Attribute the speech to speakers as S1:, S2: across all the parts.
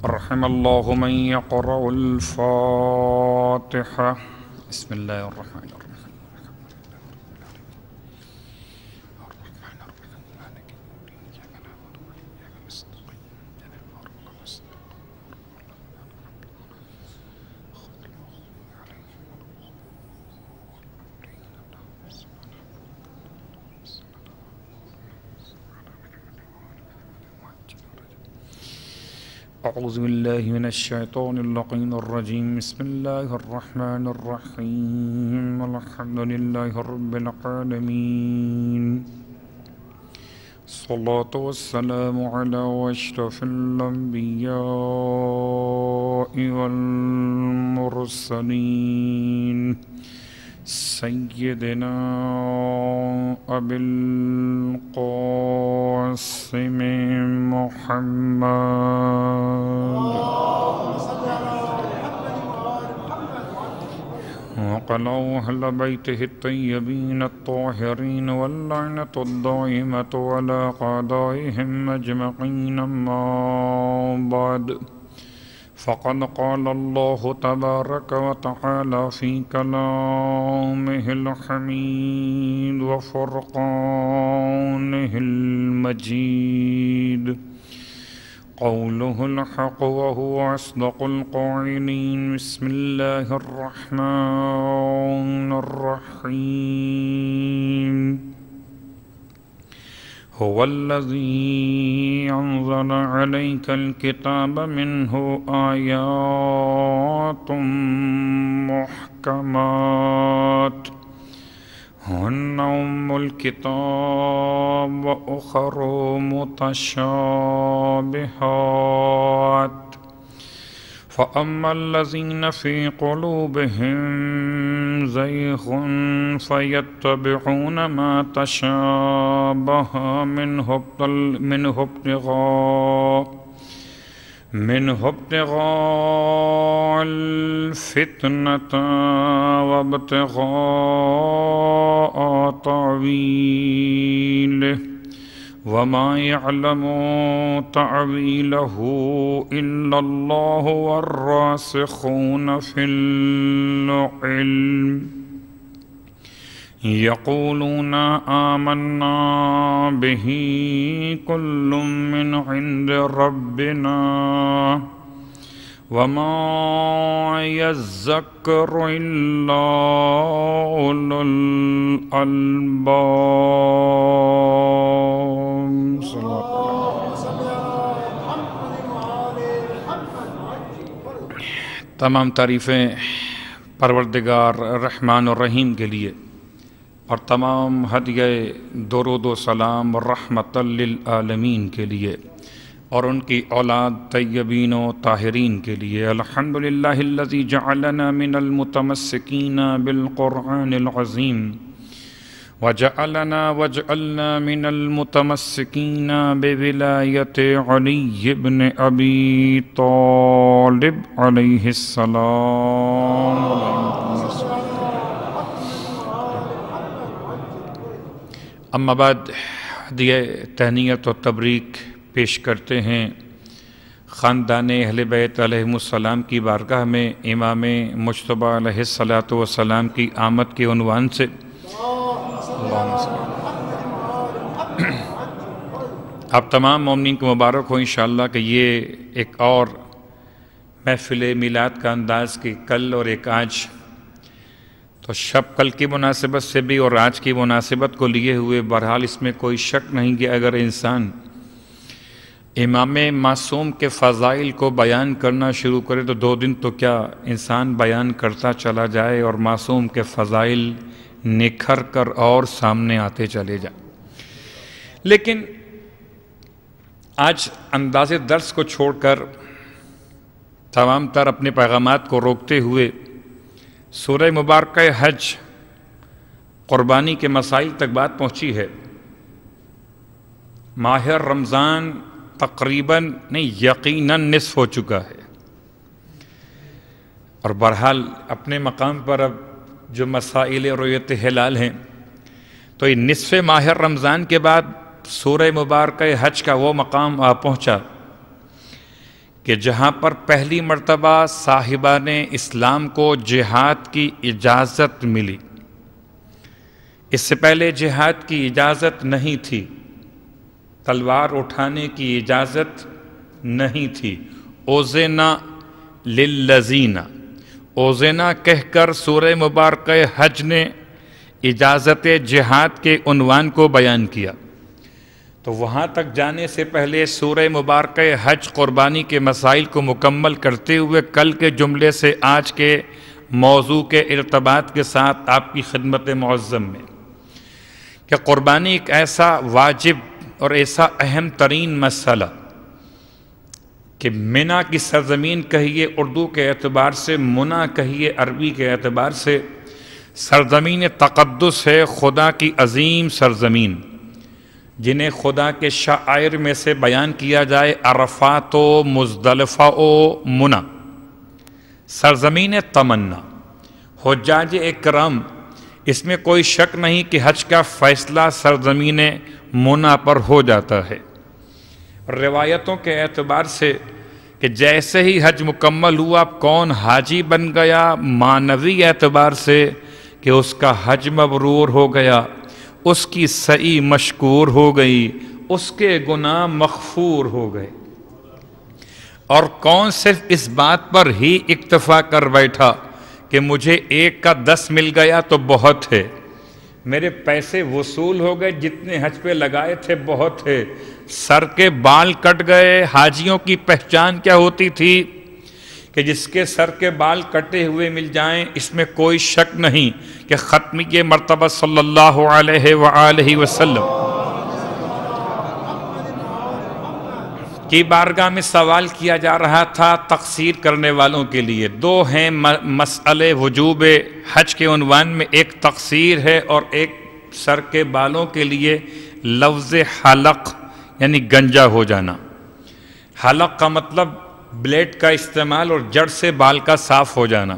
S1: رحم الله من يقرأ الفاتحة. بسم الله الرحمن الرحيم. أعوذ بالله من الشيطان اللعين الرجيم. بسم الله الرحمن الرحيم. الحمد لله رب العالمين. الصلاة والسلام على أشرف الأنبياء والمرسلين سيدنا أبي القاسم محمد وعلى أهل بيته الطيبين الطاهرين واللعنة الدائمة على أعدائهم أجمعين. أما بعد، فقد قال الله تبارك وتعالى في كلامه الحميد وفرقانه المجيد قوله الحق وهو أصدق القائلين. بسم الله الرحمن الرحيم. هو الذي أنزل عليك الكتاب منه آيات محكمات هن أم الكتاب وأخر متشابهات فأما الذين في قلوبهم زيغ فيتبعون ما تشابه منه ابتغاء الفتنة وابتغاء تأويله وما يعلم تأويله إلا الله والراسخون في العلم يقولون آمنا به كل من عند ربنا وما يذكر إلا أولو الألباب. تمام تعریفیں پروردگار رحمان الرحیم کے لیے اور تمام ہدیہ درود و سلام رحمت للعالمین کے لیے اور ان کی اولاد طیبین و طاہرین کے لیے. الحمدللہ الذی جعلنا من المتمسکین بالقرآن العظیم وجعلنا من المتمسکین بولایت علی بن ابی طالب علیہ السلام. اما بعد ہدیہ تہنیت و تبریک پیش کرتے ہیں خاندان اہل بیت علیہ السلام کی بارگاہ میں امام مجتبیٰ علیہ السلام کی آمد کے عنوان سے. آپ تمام مومنین کو مبارک ہو انشاءاللہ کہ یہ ایک اور محفل میلاد کا انداز کی کل اور ایک آج، تو شب کل کی مناسبت سے بھی اور آج کی مناسبت کو لیے ہوئے بہرحال اس میں کوئی شک نہیں کہ اگر انسان امام معصوم کے فضائل کو بیان کرنا شروع کرے تو 2 دن تو کیا انسان بیان کرتا چلا جائے اور معصوم کے فضائل نکھر کر اور سامنے آتے چلے جائیں. لیکن آج انداز درس کو چھوڑ کر تمام تر اپنے پیغامات کو روکتے ہوئے سورہ مبارکہ حج قربانی کے مسائل تک بات پہنچی ہے. ماہ رمضان تقریباً نہیں یقیناً نصف ہو چکا ہے اور بہرحال اپنے مقام پر اب جو مسائل رؤیت ہلال ہیں تو یہ نصف ماہ رمضان کے بعد سورہ مبارکہ حج کا وہ مقام پہنچا کہ جہاں پر پہلی مرتبہ صاحبان اسلام کو جہاد کی اجازت ملی، اس سے پہلے جہاد کی اجازت نہیں تھی، تلوار اٹھانے کی اجازت نہیں تھی۔ اوزینا للذین، اوزینا کہہ کر سورہ مبارکہ حج نے اجازت جہاد کے عنوان کو بیان کیا۔ تو وہاں تک جانے سے پہلے سورہ مبارکہ حج قربانی کے مسائل کو مکمل کرتے ہوئے کل کے جملے سے آج کے موضوع کے ارتباط کے ساتھ آپ کی خدمت معظم میں کہ قربانی ایک ایسا واجب اور ایسا اہم ترین مسئلہ کہ منا کی سرزمین کہیے اردو کے اعتبار سے، منا کہیے عربی کے اعتبار سے، سرزمین تقدس ہے، خدا کی عظیم سرزمین، جنہیں خدا کے شعائر میں سے بیان کیا جائے عرفات و مزدلفہ و منا، سرزمین تمنا، حجاج اکرام، اس میں کوئی شک نہیں کہ حج کا فیصلہ سرزمین منا پر ہو جاتا ہے۔ روایتوں کے اعتبار سے کہ جیسے ہی حج مکمل ہوا کون حاجی بن گیا، معنوی اعتبار سے کہ اس کا حج مبرور ہو گیا، اس کی سعی مشکور ہو گئی، اس کے گناہ مغفور ہو گئے۔ اور کون صرف اس بات پر ہی اکتفا کر بیٹھا کہ مجھے 1 کا 10 مل گیا تو بہت ہے، میرے پیسے وصول ہو گئے، جتنے حج پہ لگائے تھے بہت ہے، سر کے بال کٹ گئے۔ حاجیوں کی پہچان کیا ہوتی تھی کہ جس کے سر کے بال کٹے ہوئے مل جائیں اس میں کوئی شک نہیں کہ ختمی مرتبہ صلی اللہ علیہ وآلہ وسلم کی بارگاہ میں سوال کیا جا رہا تھا تقصیر کرنے والوں کے لیے۔ 2 ہیں مسئلے وجوب حج کے عنوان میں، ایک تقصیر ہے اور ایک سر کے بالوں کے لیے لفظ حلق یعنی گنجا ہو جانا۔ حلق کا مطلب بلیڈ کا استعمال اور جڑ سے بال کا صاف ہو جانا۔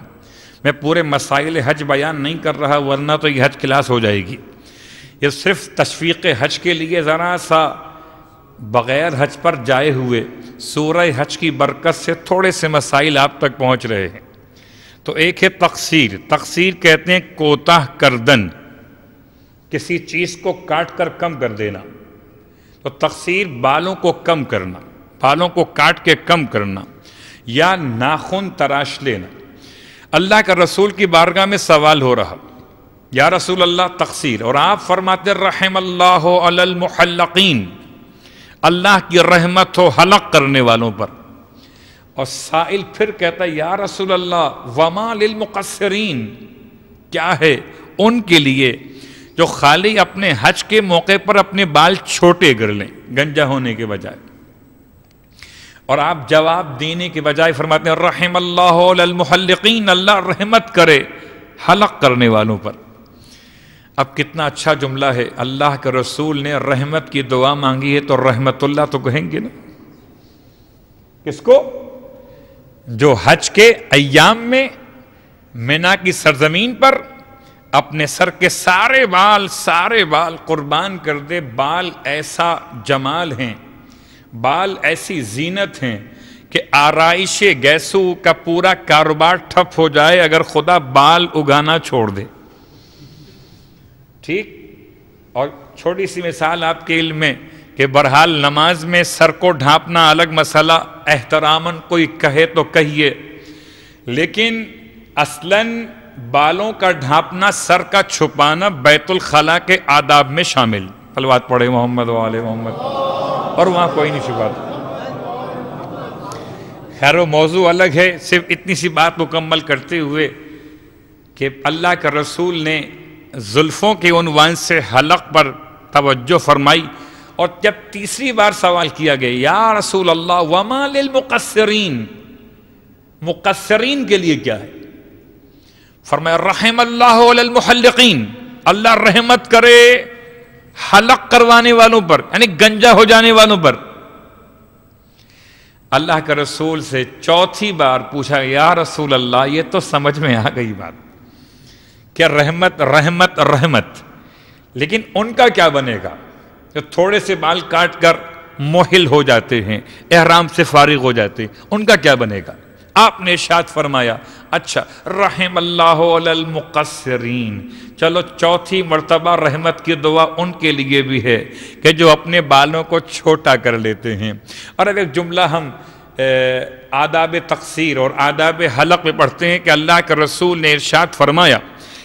S1: میں پورے مسائل حج بیان نہیں کر رہا ورنہ تو یہ حج کلاس ہو جائے گی، یہ صرف تشویق حج کے لیے ذرا سا بغیر حج پر جائے ہوئے سورہ حج کی برکت سے تھوڑے سے مسائل آپ تک پہنچ رہے ہیں۔ تو ایک ہے تقصیر، تقصیر کہتے ہیں کوتاہ کردن، کسی چیز کو کاٹ کر کم کر دینا۔ تو تقصیر بالوں کو کم کرنا، بالوں کو کاٹ کے کم کرنا یا ناخن تراش لینا۔ اللہ کا رسول کی بارگاہ میں سوال ہو رہا، یا رسول اللہ تقصیر، اور آپ فرماتے رحم اللہ علی المحلقین، اللہ کی رحمت ہو حلق کرنے والوں پر۔ اور سائل پھر کہتا ہے یا رسول اللہ وما للمقصرین، کیا ہے ان کے لیے جو خالی اپنے حج کے موقع پر اپنے بال چھوٹے کر لیں گنجا ہونے کے بجائے۔ اور آپ جواب دینے کے بجائے فرماتے ہیں رحم اللہ علی المحلقین، اللہ رحمت کرے حلق کرنے والوں پر۔ اب کتنا اچھا جملہ ہے، اللہ کے رسول نے رحمت کی دعا مانگی ہے تو رحمت اللہ تو کہیں گے نا۔ کس کو؟ جو حج کے ایام میں منا کی سرزمین پر اپنے سر کے سارے بال قربان کر دے۔ بال ایسا جمال ہیں، بال ایسی زینت ہیں کہ آرائش گیسو کا پورا کاروبار ٹھپ ہو جائے اگر خدا بال اگانا چھوڑ دے۔ ٹھیک؟ اور چھوٹی سی مثال آپ کے علم میں کہ بہرحال نماز میں سر کو ڈھانپنا الگ مسئلہ، احتراماً کوئی کہے تو کہیے، لیکن اصلاً بالوں کا ڈھانپنا، سر کا چھپانا بیت الخلاء کے آداب میں شامل۔ صلوات پڑھے محمد و آل محمد، اور وہاں کوئی نہیں چھپاتا۔ خیر و موضوع الگ ہے، صرف اتنی سی بات مکمل کرتے ہوئے کہ اللہ کا رسول نے زلفوں کے عنوان سے حلق پر توجہ فرمائی، اور جب تیسری بار سوال کیا گیا یا رسول اللہ وما للمقصرین، مقصرین کے لیے کیا ہے؟ فرمایا رحم اللہ علی المحلقین، اللہ رحمت کرے حلق کروانے والوں پر، یعنی گنجا ہو جانے والوں پر۔ اللہ کے رسول سے چوتھی بار پوچھا یا رسول اللہ یہ تو سمجھ میں آ گئی بات کہ رحمت رحمت رحمت، لیکن ان کا کیا بنے گا جو تھوڑے سے بال کاٹ کر موہل ہو جاتے ہیں، احرام سے فارغ ہو جاتے ہیں، ان کا کیا بنے گا؟ آپ نے ارشاد فرمایا اچھا رحم اللہ علی المقصرین، چلو چوتھی مرتبہ رحمت کی دعا ان کے لیے بھی ہے کہ جو اپنے بالوں کو چھوٹا کر لیتے ہیں۔ اور اب ایک جملہ ہم آداب تقصیر اور آداب حلق میں پڑھتے ہیں کہ اللہ کے رسول نے ارشاد فرمایا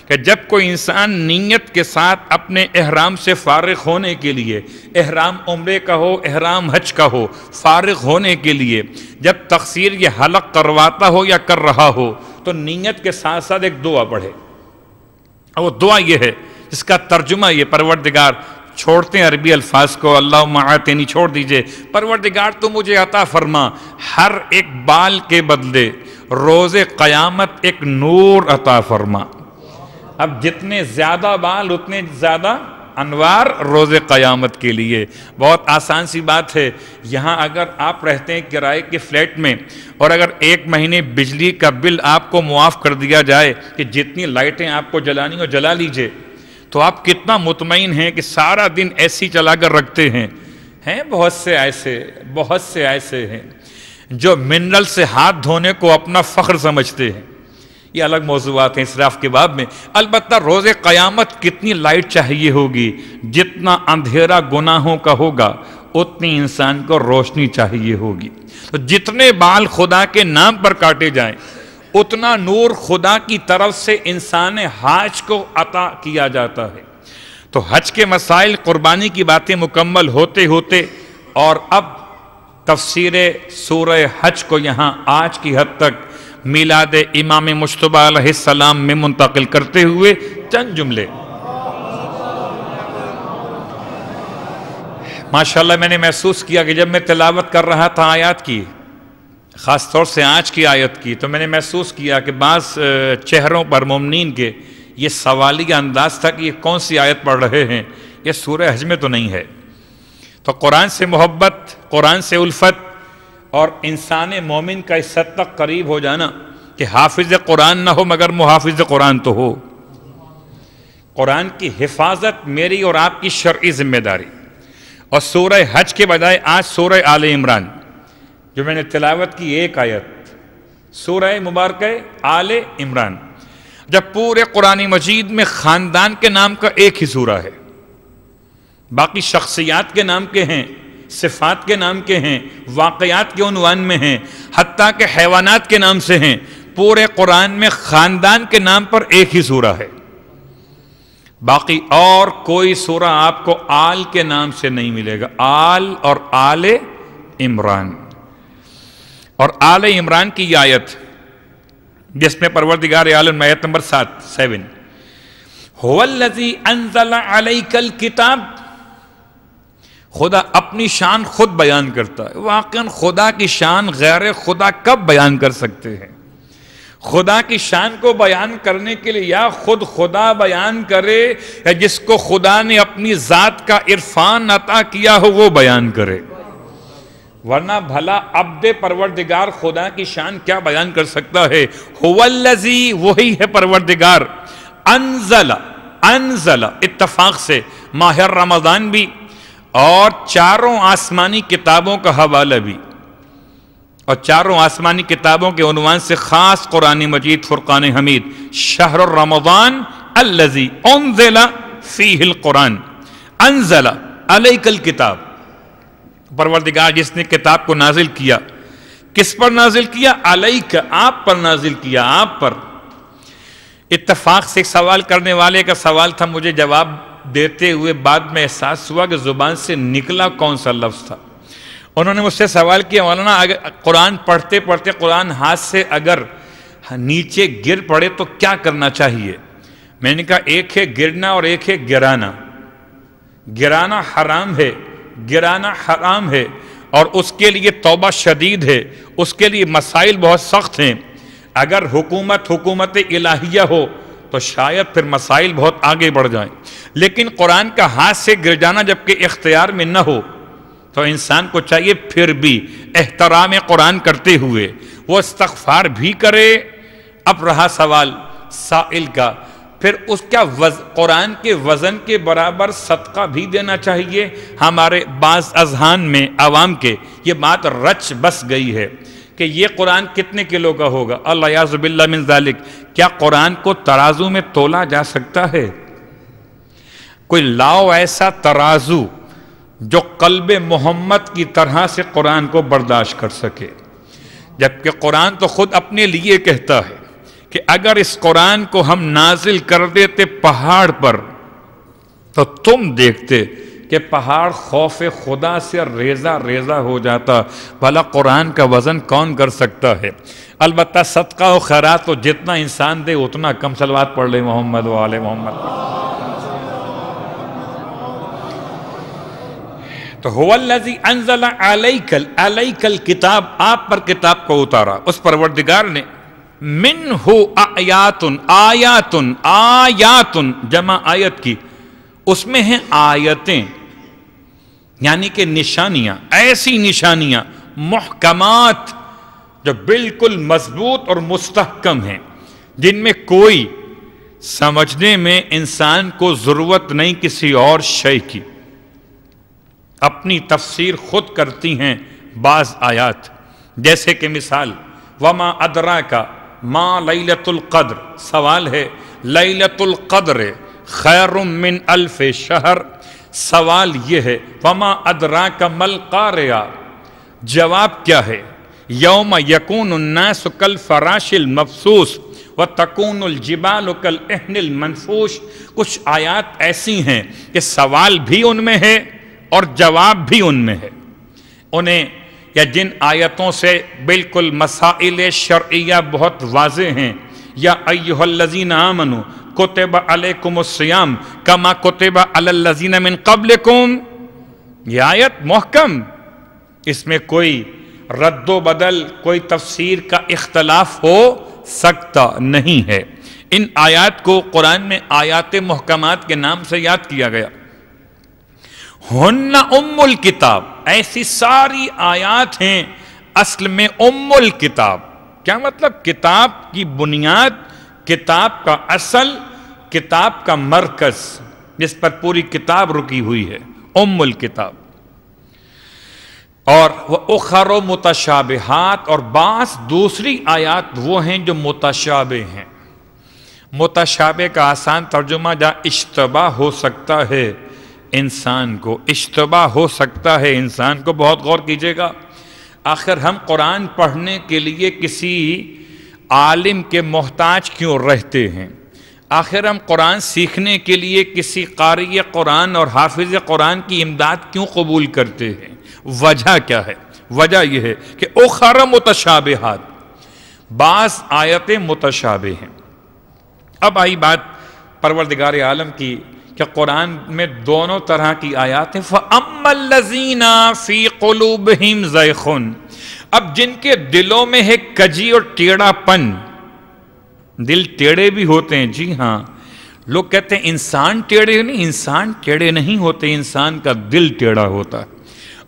S1: کہ جب کوئی انسان نیت کے ساتھ اپنے احرام سے فارغ ہونے کے لیے، احرام عمرے کا ہو احرام حج کا ہو، فارغ ہونے کے لیے جب تقصیر یہ حلق کرواتا ہو یا کر رہا ہو تو نیت کے ساتھ ساتھ ایک دعا پڑھے، اور وہ دعا یہ ہے جس کا ترجمہ یہ پروردگار، چھوڑتے ہیں عربی الفاظ کو، اللہم آتنی چھوڑ دیجئے، پروردگار تو مجھے عطا فرما ہر ایک بال کے بدلے روز قیامت ایک نور عطا فرما۔ اب جتنے زیادہ بال اتنے زیادہ انوار روز قیامت کے لیے۔ بہت آسان سی بات ہے، یہاں اگر آپ رہتے ہیں کرائے کے فلیٹ میں اور اگر 1 مہینے بجلی کا بل آپ کو معاف کر دیا جائے کہ جتنی لائٹیں آپ کو جلانی ہو جلا لیجئے، تو آپ کتنا مطمئن ہیں کہ سارا دن ایسی چلا کر رکھتے ہیں؟ بہت سے ایسے ہیں جو منرل سے ہاتھ دھونے کو اپنا فخر سمجھتے ہیں۔ یہ الگ موضوعات ہیں اسراف کے باب میں۔ البتہ روز قیامت کتنی لائٹ چاہیے ہوگی؟ جتنا اندھیرا گناہوں کا ہوگا اتنی انسان کو روشنی چاہیے ہوگی۔ تو جتنے بال خدا کے نام پر کاٹے جائیں اتنا نور خدا کی طرف سے انسان حج کو عطا کیا جاتا ہے۔ تو حج کے مسائل، قربانی کی باتیں مکمل ہوتے ہوتے اور اب تفسیر سورہ حج کو یہاں آج کی حد تک میلاد امام مجتبیٰ علیہ السلام میں منتقل کرتے ہوئے چند جملے۔ ماشاءاللہ میں نے محسوس کیا کہ جب میں تلاوت کر رہا تھا آیات کی، خاص طور سے آج کی آیت کی، تو میں نے محسوس کیا کہ بعض چہروں پر مومنین کے یہ سوالیہ انداز تھا کہ یہ کون سی آیت پڑھ رہے ہیں، یہ سورہ حج میں تو نہیں ہے۔ تو قرآن سے محبت، قرآن سے الفت اور انسان مومن کا اس حد تک قریب ہو جانا کہ حافظ قرآن نہ ہو مگر محافظ قرآن تو ہو۔ قرآن کی حفاظت میری اور آپ کی شرعی ذمہ داری۔ اور سورہ حج کے بجائے آج سورہ آل عمران جو میں نے تلاوت کی ایک آیت، سورہ مبارکہ آل عمران، جب پورے قرآن مجید میں خاندان کے نام کا ایک ہی سورہ ہے، باقی شخصیات کے نام کے ہیں، صفات کے نام کے ہیں، واقعات کے عنوان میں ہیں، حتیٰ کہ حیوانات کے نام سے ہیں، پورے قرآن میں خاندان کے نام پر ایک ہی سورہ ہے۔ باقی اور کوئی سورہ آپ کو آل کے نام سے نہیں ملے گا، آل اور آل عمران۔ اور آل عمران کی یہ آیت جس میں پروردگار عالم آیت نمبر 7 هو الذی انزل علیک الکتاب، خدا اپنی شان خود بیان کرتا ہے۔ واقعاً خدا کی شان غیر خدا کب بیان کر سکتے ہیں؟ خدا کی شان کو بیان کرنے کے لیے یا خود خدا بیان کرے یا جس کو خدا نے اپنی ذات کا عرفان عطا کیا ہو وہ بیان کرے، ورنہ بھلا عبد پروردگار خدا کی شان کیا بیان کر سکتا ہے؟ هو الذی، وہی ہے پروردگار، انزل اتفاق سے ماہ رمضان بھی اور چاروں آسمانی کتابوں کا حوالہ بھی، اور چاروں آسمانی کتابوں کے عنوان سے خاص قرآن مجید فرقان حمید، شہر رمضان الذی انزل فیہ القرآن، انزل علیک الکتاب، پروردگار جس نے کتاب کو نازل کیا، کس پر نازل کیا؟ علیک، آپ پر نازل کیا، آپ پر۔ اتفاق سے ایک سوال کرنے والے کا سوال تھا، مجھے جواب دیتے ہوئے بعد میں احساس ہوا کہ زبان سے نکلا کون سا لفظ تھا۔ انہوں نے مجھ سے سوال کیا، مولانا قرآن پڑھتے پڑھتے قرآن ہاتھ سے اگر نیچے گر پڑے تو کیا کرنا چاہیے؟ میں نے کہا ایک ہے گرنا اور ایک ہے گرانا۔ گرانا حرام ہے، گرانا حرام ہے اور اس کے لیے توبہ شدید ہے، اس کے لیے مسائل بہت سخت ہیں۔ اگر حکومت الہیہ ہو تو شاید پھر مسائل بہت آگے بڑھ جائیں، لیکن قرآن کا ہاتھ سے گر جانا جبکہ اختیار میں نہ ہو تو انسان کو چاہیے پھر بھی احترام قرآن کرتے ہوئے وہ استغفار بھی کرے۔ اب رہا سوال سائل کا، پھر اس کا قرآن کے وزن کے برابر صدقہ بھی دینا چاہیے. ہمارے بعض اذہان میں عوام کے یہ بات رچ بس گئی ہے کہ یہ قرآن کتنے کلو کا ہوگا. اللہ یعوذ باللہ من ذالک. کیا قرآن کو ترازو میں تولا جا سکتا ہے؟ کوئی لاؤ ایسا ترازو جو قلب محمد کی طرح سے قرآن کو برداشت کر سکے. جبکہ قرآن تو خود اپنے لیے کہتا ہے کہ اگر اس قرآن کو ہم نازل کر دیتے پہاڑ پر تو تم دیکھتے کہ پہاڑ خوف خدا سے ریزہ ریزہ ہو جاتا. بھلا قرآن کا وزن کون کر سکتا ہے؟ البتہ صدقہ و خیرات تو جتنا انسان دے اتنا کم. صلوات پڑھ لے محمد و آل محمد. تو هو الذی انزل علیک الکتاب، آپ پر کتاب کو اتارا اس پروردگار نے. منہ آیات جمع آیت کی، اس میں ہیں آیتیں یعنی کہ نشانیاں، ایسی نشانیاں محکمات جو بالکل مضبوط اور مستحکم ہیں، جن میں کوئی سمجھنے میں انسان کو ضرورت نہیں کسی اور شے کی. اپنی تفسیر خود کرتی ہیں بعض آیات. جیسے کہ مثال وما ادراک ما لیلۃ القدر. سوال ہے لیلۃ القدر خیر من الف شہر. سوال یہ ہے وما ادراک ما القاریہ. جواب کیا ہے؟ یوم یکون الناس کالفراش المبثوث وتکون الجبال کالعہن المنفوش. کچھ آیات ایسی ہیں کہ سوال بھی ان میں ہے اور جواب بھی ان میں ہے. انہیں یا جن آیتوں سے بالکل مسائل شرعیہ بہت واضح ہیں، یا ایھا الذین آمنوا کتب علیکم الصیام کما کتب علی الذین من قبلکم. یہ آیت محکم، اس میں کوئی رد و بدل، کوئی تفسیر کا اختلاف ہو سکتا نہیں ہے. ان آیات کو قرآن میں آیات محکمات کے نام سے یاد کیا گیا. ہن ام الکتاب. ایسی ساری آیات ہیں اصل میں ام الکتاب. کیا مطلب؟ کتاب کی بنیاد، کتاب کا اصل، کتاب کا مرکز، جس پر پوری کتاب رکی ہوئی ہے، ام الکتاب. اور وہ اخر متشابہات، اور بعض دوسری آیات وہ ہیں جو متشابہ ہیں. متشابہ کا آسان ترجمہ جہاں اشتباہ ہو سکتا ہے انسان کو، اشتباہ ہو سکتا ہے انسان کو. بہت غور کیجئے گا. آخر ہم قرآن پڑھنے کے لیے کسی عالم کے محتاج کیوں رہتے ہیں؟ آخر ہم قرآن سیکھنے کے لیے کسی قاری قرآن اور حافظ قرآن کی امداد کیوں قبول کرتے ہیں؟ وجہ کیا ہے؟ وجہ یہ ہے کہ اخر متشابہات، بعض آیتیں متشابہ ہیں. اب آئی بات پروردگار عالم کی کہ قرآن میں دونوں طرح کی آیات ہیں. فَأَمَّا الَّذِينَ فِي قُلُوبِهِمْ زَيْغٌ. اب جن کے دلوں میں ہے کجی اور ٹیڑھا پن. دل ٹیڑھے بھی ہوتے ہیں، جی ہاں. لوگ کہتے ہیں انسان ٹیڑھے نہیں. انسان ٹیڑھے نہیں ہوتے، انسان کا دل ٹیڑھا ہوتا ہے.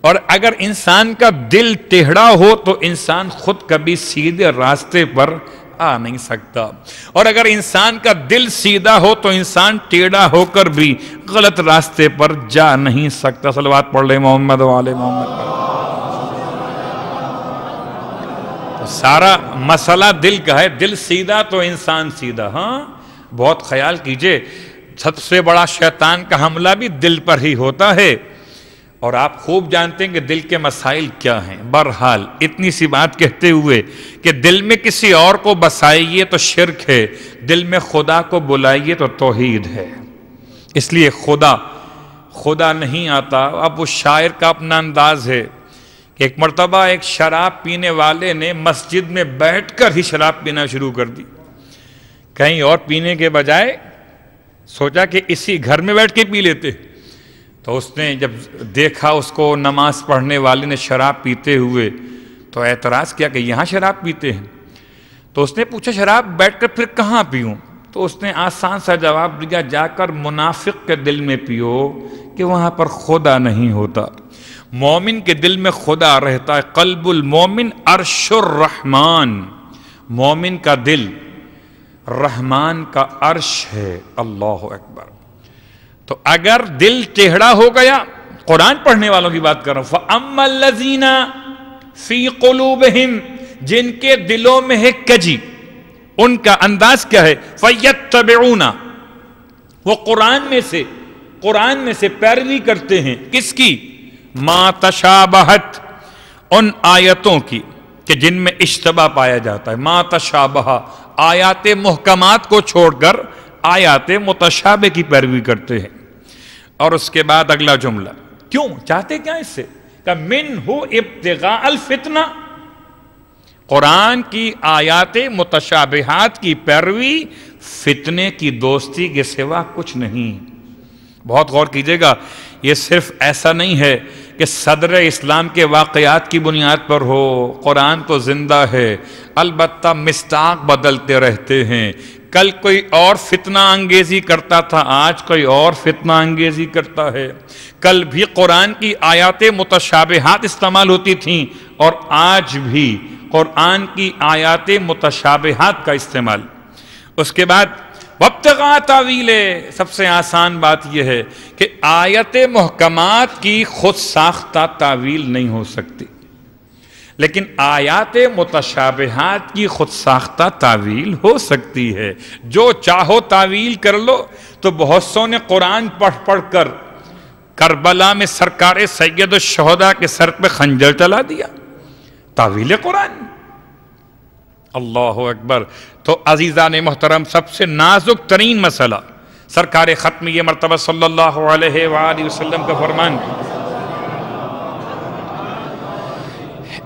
S1: اور اگر انسان کا دل ٹیڑھا ہو تو انسان خود کبھی سیدھے راستے پر آ نہیں سکتا. اور اگر انسان کا دل سیدھا ہو تو انسان ٹیڑھا ہو کر بھی غلط راستے پر جا نہیں سکتا. صلوات پڑھ لے محمد و آل محمد پر. تو سارا مسئلہ دل کا ہے. دل سیدھا تو انسان سیدھا. ہاں بہت خیال کیجئے، سب سے بڑا شیطان کا حملہ بھی دل پر ہی ہوتا ہے. اور آپ خوب جانتے ہیں کہ دل کے مسائل کیا ہیں. بہرحال اتنی سی بات کہتے ہوئے کہ دل میں کسی اور کو بسائیے تو شرک ہے، دل میں خدا کو بلائیے تو توحید ہے. اس لیے خدا نہیں آتا. اب وہ شاعر کا اپنا انداز ہے کہ ایک مرتبہ ایک شراب پینے والے نے مسجد میں بیٹھ کر ہی شراب پینا شروع کر دی. کہیں اور پینے کے بجائے سوچا کہ اسی گھر میں بیٹھ کے پی لیتے. تو اس نے جب دیکھا اس کو نماز پڑھنے والے نے شراب پیتے ہوئے تو اعتراض کیا کہ یہاں شراب پیتے ہیں. تو اس نے پوچھا شراب بیٹھ کر پھر کہاں پیوں؟ تو اس نے آسان سا جواب دیا، جا کر منافق کے دل میں پیو کہ وہاں پر خدا نہیں ہوتا. مومن کے دل میں خدا رہتا ہے. قلب المومن عرش الرحمن. مومن کا دل رحمان کا عرش ہے۔ اللہ اکبر۔ تو اگر دل ٹیڑھا ہو گیا، قرآن پڑھنے والوں کی بات کر رہا ہوں، فَأَمَّا الَّذِينَ فِي قُلُوبِهِمْ، جن کے دلوں میں ہے کجی، ان کا انداز کیا ہے؟ فَيَتَّبِعُونَ، وہ قرآن میں سے پیروی کرتے ہیں، کس کی؟ مَا تَشَابَهَتْ، ان آیتوں کی کہ جن میں اشتباہ پایا جاتا ہے۔ مَا تَشَابَهَ، آیات محکمات کو چھوڑ کر آیات متشابہ کی پیروی کرتے ہیں۔ اور اس کے بعد اگلا جملہ، کیوں چاہتے کیا اس سے؟ کہ مِنْهُ ابتغاء الفتنہ، قرآن کی آیات متشابہات کی پیروی فتنے کی دوستی کے سوا کچھ نہیں۔ بہت غور کیجئے گا، یہ صرف ایسا نہیں ہے کہ صدر اسلام کے واقعات کی بنیاد پر ہو، قرآن تو زندہ ہے، البتہ مصداق بدلتے رہتے ہیں۔ کل کوئی اور فتنہ انگیزی کرتا تھا، آج کوئی اور فتنہ انگیزی کرتا ہے۔ کل بھی قرآن کی آیات متشابہات استعمال ہوتی تھیں، اور آج بھی قرآن کی آیات متشابہات کا استعمال۔ اس کے بعد وابتغاء تاویلہ، سب سے آسان بات یہ ہے کہ آیت محکمات کی خود ساختہ تعویل نہیں ہو سکتی، لیکن آیات متشابہات کی خود ساختہ تعویل ہو سکتی ہے۔ جو چاہو تعویل کر لو۔ تو بہت سو نے قرآن پڑھ کر کربلا میں سرکار سید الشہداء کے سر پہ خنجر چلا دیا، تعویل قرآن۔ اللہ اکبر۔ تو عزیزان محترم، سب سے نازک ترین مسئلہ، سرکار ختم یہ مرتبہ صلی اللہ علیہ وآلہ وسلم کا فرمان،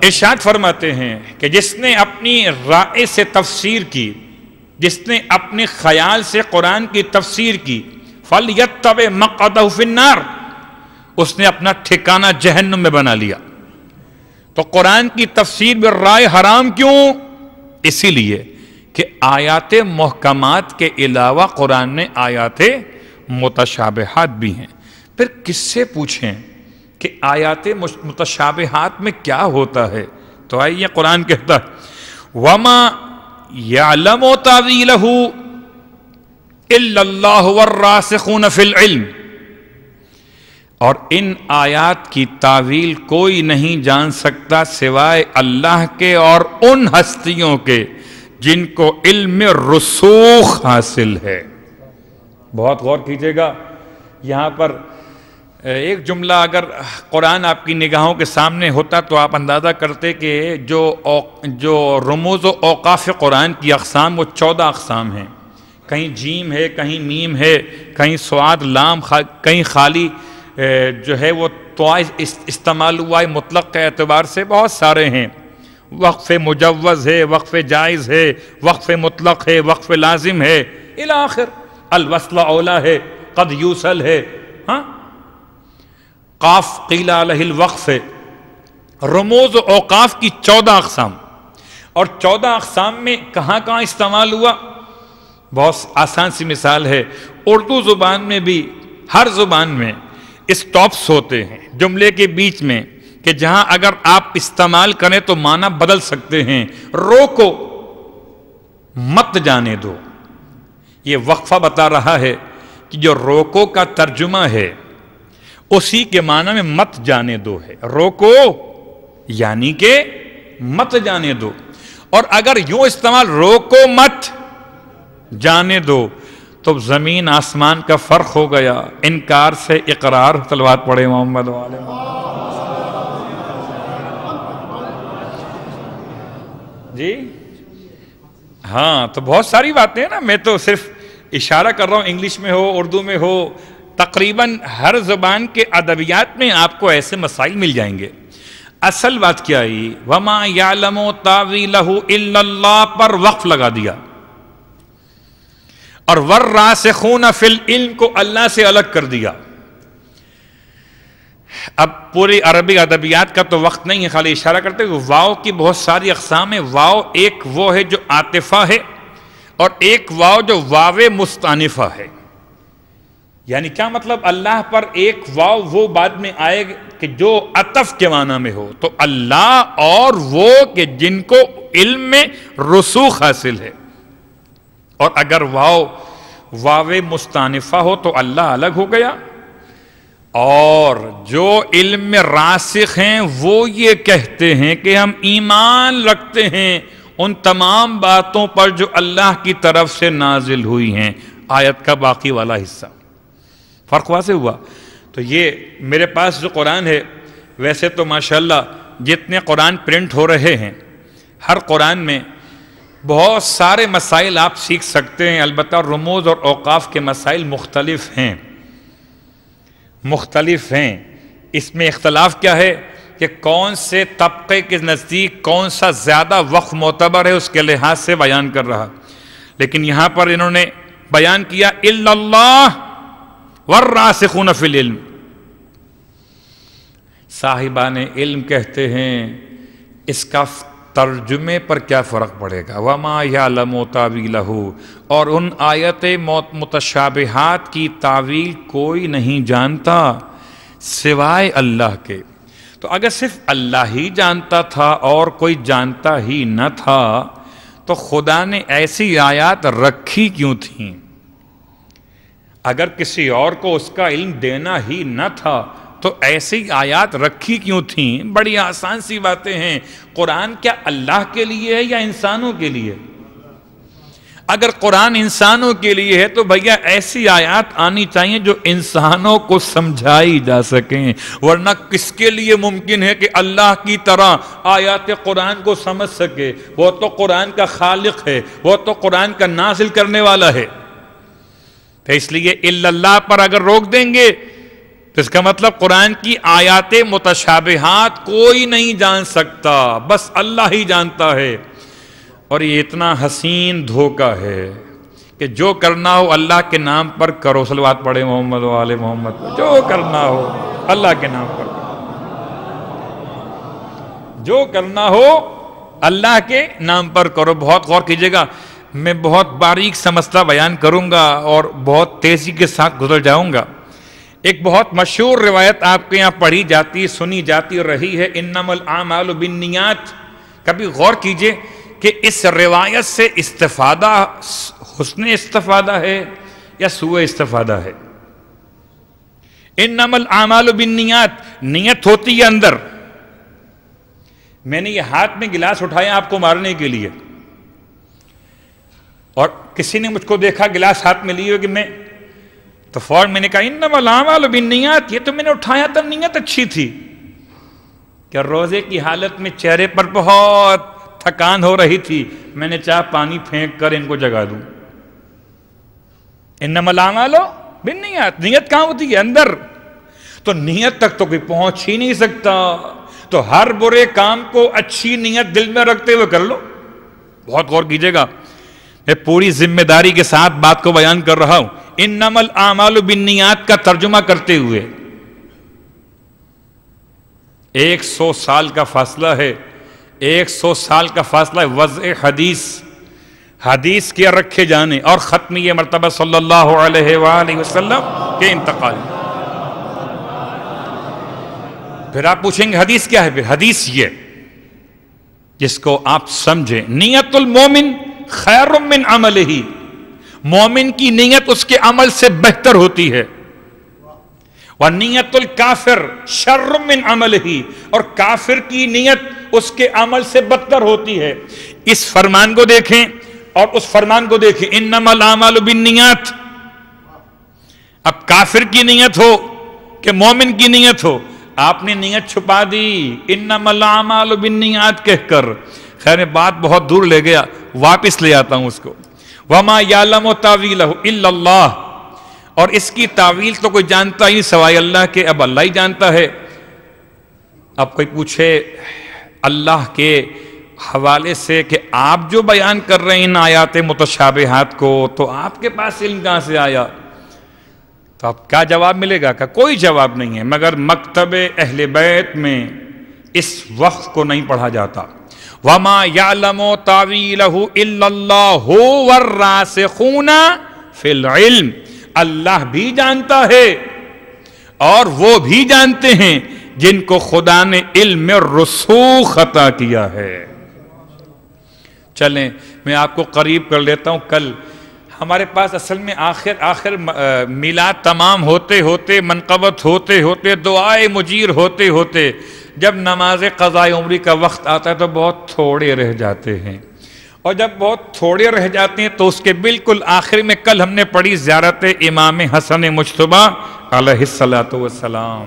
S1: ارشاد فرماتے ہیں کہ جس نے اپنی رائے سے تفسیر کی، جس نے اپنے خیال سے قرآن کی تفسیر کی، فَلْيَتَّبِعْ مَقْعَدَهُ فِي النَّارِ، اس نے اپنا ٹھکانہ جہنم میں بنا لیا۔ تو قرآن کی تفسیر میں رائے حرام کیوں؟ اسی لیے کہ آیات محکمات کے علاوہ قرآن میں آیات متشابہات بھی ہیں۔ پھر کس سے پوچھیں کہ آیات متشابہات میں کیا ہوتا ہے؟ تو آئیے قرآن کہتا ہے وَمَا يَعْلَمُ تَعْوِيلَهُ إِلَّا اللَّهُ وَالرَّاسِخُونَ فِي الْعِلْمِ، اور ان آیات کی تعویل کوئی نہیں جان سکتا سوائے اللہ کے اور ان ہستیوں کے جن کو علم رسوخ حاصل ہے۔ بہت غور کیجئے گا، یہاں پر ایک جملہ اگر قرآن آپ کی نگاہوں کے سامنے ہوتا تو آپ اندازہ کرتے کہ جو رموز و اوقاف قرآن کی اقسام وہ 14 اقسام ہیں۔ کہیں جیم ہے، کہیں میم ہے، کہیں صاد لام، کہیں خالی جو ہے وہ طوا استعمال ہوا ہے، مطلق کے اعتبار سے بہت سارے ہیں۔ وقف مجوز ہے، وقف جائز ہے، وقف مطلق ہے، وقف لازم ہے، الی آخر، الوصل اولا ہے، قد یوصل ہے، ہاں، قاف قیل علیہ الوقف ہے۔ رموز و اوقاف کی 14 اقسام، اور 14 اقسام میں کہاں کہاں استعمال ہوا؟ بہت آسان سی مثال ہے، اردو زبان میں بھی ہر زبان میں اسٹاپس ہوتے ہیں جملے کے بیچ میں کہ جہاں اگر آپ استعمال کریں تو معنی بدل سکتے ہیں۔ روکو، مت جانے دو، یہ وقفہ بتا رہا ہے کہ جو روکو کا ترجمہ ہے اسی کے معنی میں مت جانے دو ہے۔ روکو یعنی کہ مت جانے دو، اور اگر یوں استعمال روکو مت جانے دو تو زمین آسمان کا فرق ہو گیا۔ انکار سے اقرار، صلوات پڑھے محمد والے جی۔ ہاں، تو بہت ساری باتیں ہیں نا، میں تو صرف اشارہ کر رہا ہوں، انگلش میں ہو، اردو میں ہو، تقریباً ہر زبان کے ادبیات میں آپ کو ایسے مسائل مل جائیں گے۔ اصل بات کیا ہے؟ وَمَا يَعْلَمُ تَعْوِيلَهُ إِلَّا اللَّهُ پر وقف لگا دیا، اور وَالرَّاسِخُونَ فِي الْعِلْمِ کو اللہ سے الگ کر دیا۔ اب پوری عربی ادبیات کا تو وقت نہیں ہے، خالی اشارہ کرتے ہیں کہ واو کی بہت ساری اقسام ہیں۔ واو ایک وہ ہے جو عاطفہ ہے، اور ایک واو جو واو مستانفہ ہے۔ یعنی کیا مطلب؟ اللہ پر ایک واو وہ بعد میں آئے کہ جو عطف کے معنی میں ہو، تو اللہ اور وہ کہ جن کو علم میں رسوخ حاصل ہے۔ اور اگر واو مستانفہ ہو تو اللہ الگ ہو گیا، اور جو علم میں راسخ ہیں وہ یہ کہتے ہیں کہ ہم ایمان رکھتے ہیں ان تمام باتوں پر جو اللہ کی طرف سے نازل ہوئی ہیں، آیت کا باقی والا حصہ۔ فرق واضح ہوا؟ تو یہ میرے پاس جو قرآن ہے، ویسے تو ماشاءاللہ جتنے قرآن پرنٹ ہو رہے ہیں، ہر قرآن میں بہت سارے مسائل آپ سیکھ سکتے ہیں، البتہ رموز اور اوقاف کے مسائل مختلف ہیں۔ اس میں اختلاف کیا ہے کہ کون سے طبقے کے نزدیک کون سا زیادہ وقف معتبر ہے، اس کے لحاظ سے بیان کر رہا۔ لیکن یہاں پر انہوں نے بیان کیا الا اللہ والراسخون فی العلم۔ صاحبان علم کہتے ہیں اس کا ترجمے پر کیا فرق پڑے گا؟ وما یعلم تاویلہ، اور ان آیت متشابہات کی تعویل کوئی نہیں جانتا سوائے اللہ کے۔ تو اگر صرف اللہ ہی جانتا تھا اور کوئی جانتا ہی نہ تھا تو خدا نے ایسی آیات رکھی کیوں تھیں؟ اگر کسی اور کو اس کا علم دینا ہی نہ تھا تو ایسی آیات رکھی کیوں تھیں؟ بڑی آسان سی باتیں ہیں۔ قرآن کیا اللہ کے لیے ہے یا انسانوں کے لیے؟ اگر قرآن انسانوں کے لیے ہے تو بھیا ایسی آیات آنی چاہیے جو انسانوں کو سمجھائی جا سکیں، ورنہ کس کے لیے ممکن ہے کہ اللہ کی طرح آیات قرآن کو سمجھ سکے؟ وہ تو قرآن کا خالق ہے، وہ تو قرآن کا نازل کرنے والا ہے۔ تو اس لیے الا اللہ پر اگر روک دیں گے تو اس کا مطلب قرآن کی آیات متشابہات کوئی نہیں جان سکتا، بس اللہ ہی جانتا ہے۔ اور یہ اتنا حسین دھوکہ ہے کہ جو کرنا ہو اللہ کے نام پر کرو، صلوات پڑھے محمد و آل محمد، جو کرنا ہو اللہ کے نام پر کرو، جو کرنا ہو اللہ کے نام پر کرو۔ بہت غور کیجئے گا، میں بہت باریک سا مسئلہ بیان کروں گا اور بہت تیزی کے ساتھ گزر جاؤں گا۔ ایک بہت مشہور روایت آپ کے یہاں پڑھی جاتی، سنی جاتی رہی ہے، انما الاعمال بالنیات۔ کبھی غور کیجئے کہ اس روایت سے استفادہ حسن استفادہ ہے یا سوء استفادہ ہے؟ انما الاعمال بالنیات، نیت ہوتی ہے اندر۔ میں نے یہ ہاتھ میں گلاس اٹھایا آپ کو مارنے کے لیے، اور کسی نے مجھ کو دیکھا گلاس ہاتھ میں لیے کہ میں تو فوراً میں نے کہا انما الاعمال بالنیات، یہ تو میں نے اٹھایا تھا، نیت اچھی تھی۔ کہ روزے کی حالت میں چہرے پر بہت تھکان ہو رہی تھی، میں نے چاہا پانی پھینک کر ان کو جگا دوں۔ انما الاعمال بالنیات، نیت کہاں ہوتی ہے؟ اندر۔ تو نیت تک تو کوئی پہنچ ہی نہیں سکتا، تو ہر برے کام کو اچھی نیت دل میں رکھتے ہوئے کر لو۔ بہت غور کیجئے گا، میں پوری ذمہ داری کے ساتھ بات کو بیان کر رہا ہوں۔ انما الاعمال بالنیات کا ترجمہ کرتے ہوئے 100 سال کا فاصلہ ہے، 100 سال کا فاصلہ ہے وضع حدیث کے رکھے جانے اور ختمی مرتبہ صلی اللہ علیہ وآلہ وسلم کے انتقال۔ پھر آپ پوچھیں گے حدیث کیا ہے؟ پھر حدیث یہ جس کو آپ سمجھیں، نیت المومن خیر من عملہ، مومن کی نیت اس کے عمل سے بہتر ہوتی ہے، وَنِيَّةُ الْكَافِرِ شَرٌّ مِّنْ عَمَلِهِ، اور کافر کی نیت اس کے عمل سے بدتر ہوتی ہے۔ اس فرمان کو دیکھیں اور اس فرمان کو دیکھیں، انما الاعمال بالنیات۔ اب کافر کی نیت ہو کہ مومن کی نیت ہو، آپ نے نیت چھپا دی انما الاعمال بالنیات کہہ کر۔ خیر بات بہت دور لے گیا، واپس لے آتا ہوں اس کو۔ وَمَا يَعْلَمُ تَأْوِيلَهُ إِلَّا اللَّهُ، اور اس کی تعویل تو کوئی جانتا ہی سوائے اللہ کے، اب اللہ ہی جانتا ہے۔ اب کوئی پوچھے اللہ کے حوالے سے کہ آپ جو بیان کر رہے ہیں ان آیات متشابہات کو، تو آپ کے پاس علم کہاں سے آیا؟ تو اب کیا جواب ملے گا؟ کہ کوئی جواب نہیں ہے، مگر مکتب اہل بیت میں اس وقت کو نہیں پڑھا جاتا۔ وَمَا يَعْلَمُ تَأْوِيلَهُ إِلَّا اللَّهُ وَالرَّاسِخُونَ فِي الْعِلْمِ، اللہ بھی جانتا ہے اور وہ بھی جانتے ہیں جن کو خدا نے علم میں رسوخ عطا کیا ہے۔ چلیں میں آپ کو قریب کر لیتا ہوں، کل ہمارے پاس اصل میں آخر میلاد تمام ہوتے ہوتے، منقبت ہوتے ہوتے، دعائے مجیر ہوتے ہوتے، جب نماز قضاء عمری کا وقت آتا ہے تو بہت تھوڑے رہ جاتے ہیں، اور جب بہت تھوڑے رہ جاتے ہیں تو اس کے بالکل آخر میں کل ہم نے پڑھی زیارت امام حسن مجتبیٰ علیہ السلام،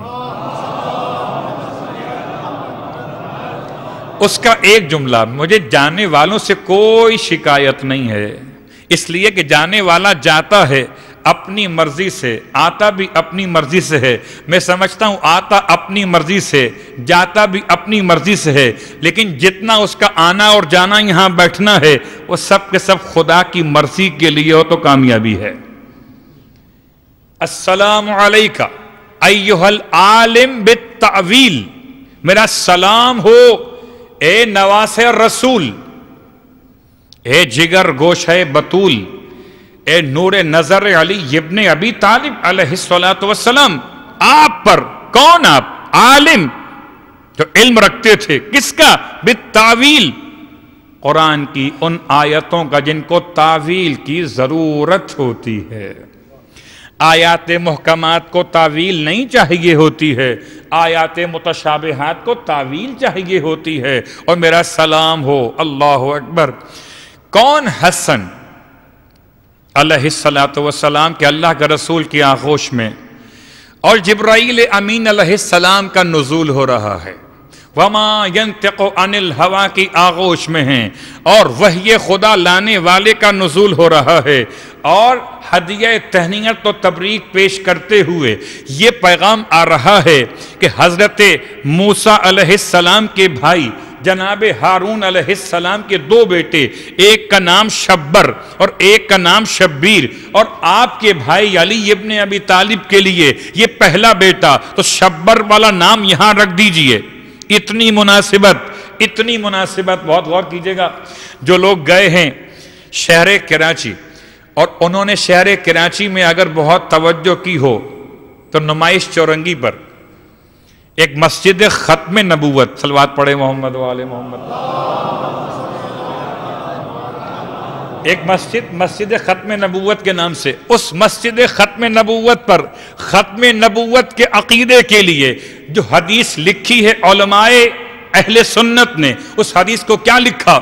S1: اس کا ایک جملہ، مجھے جانے والوں سے کوئی شکایت نہیں ہے، اس لیے کہ جانے والا جاتا ہے اپنی مرضی سے، آتا بھی اپنی مرضی سے ہے، میں سمجھتا ہوں آتا اپنی مرضی سے، جاتا بھی اپنی مرضی سے ہے، لیکن جتنا اس کا آنا اور جانا یہاں بیٹھنا ہے وہ سب کے سب خدا کی مرضی کے لیے ہو تو کامیابی ہے۔ السلام علیکہ ایہا العالم بالتعویل، میرا سلام ہو اے نواسے رسول، اے جگر گوشہ بطول، اے نور نظر علی ابن ابی طالب علیہ السلام، آپ پر۔ کون آپ؟ عالم، جو علم رکھتے تھے، کس کا؟ بالتعویل، قرآن کی ان آیتوں کا جن کو تعویل کی ضرورت ہوتی ہے۔ آیات محکمات کو تعویل نہیں چاہیے ہوتی ہے، آیات متشابہات کو تعویل چاہیے ہوتی ہے، اور میرا سلام ہو۔ اللہ اکبر۔ کون حسن علیہ السلام کہ اللہ کے رسول کی آغوش میں اور جبرائیل امین علیہ السلام کا نزول ہو رہا ہے، وما ينطق عن الہوا کی آغوش میں ہیں، اور وحی خدا لانے والے کا نزول ہو رہا ہے، اور ہدیہ تہنیت و تبریک پیش کرتے ہوئے یہ پیغام آ رہا ہے کہ حضرت موسیٰ علیہ السلام کے بھائی جناب ہارون علیہ السلام کے دو بیٹے، ایک کا نام شبر اور ایک کا نام شبیر، اور آپ کے بھائی علی ابن ابی طالب کے لیے یہ پہلا بیٹا، تو شبر والا نام یہاں رکھ دیجئے۔ اتنی مناسبت، بہت غور کیجئے گا۔ جو لوگ گئے ہیں شہر کراچی اور انہوں نے شہر کراچی میں اگر بہت توجہ کی ہو تو نمائش چورنگی پر ایک مسجد ختم نبوت، صلوات پڑھے محمد و آل محمد، ایک مسجد ختم نبوت کے نام سے، اس مسجد ختم نبوت پر ختم نبوت کے عقیدے کے لیے جو حدیث لکھی ہے علماء اہل سنت نے، اس حدیث کو کیا لکھا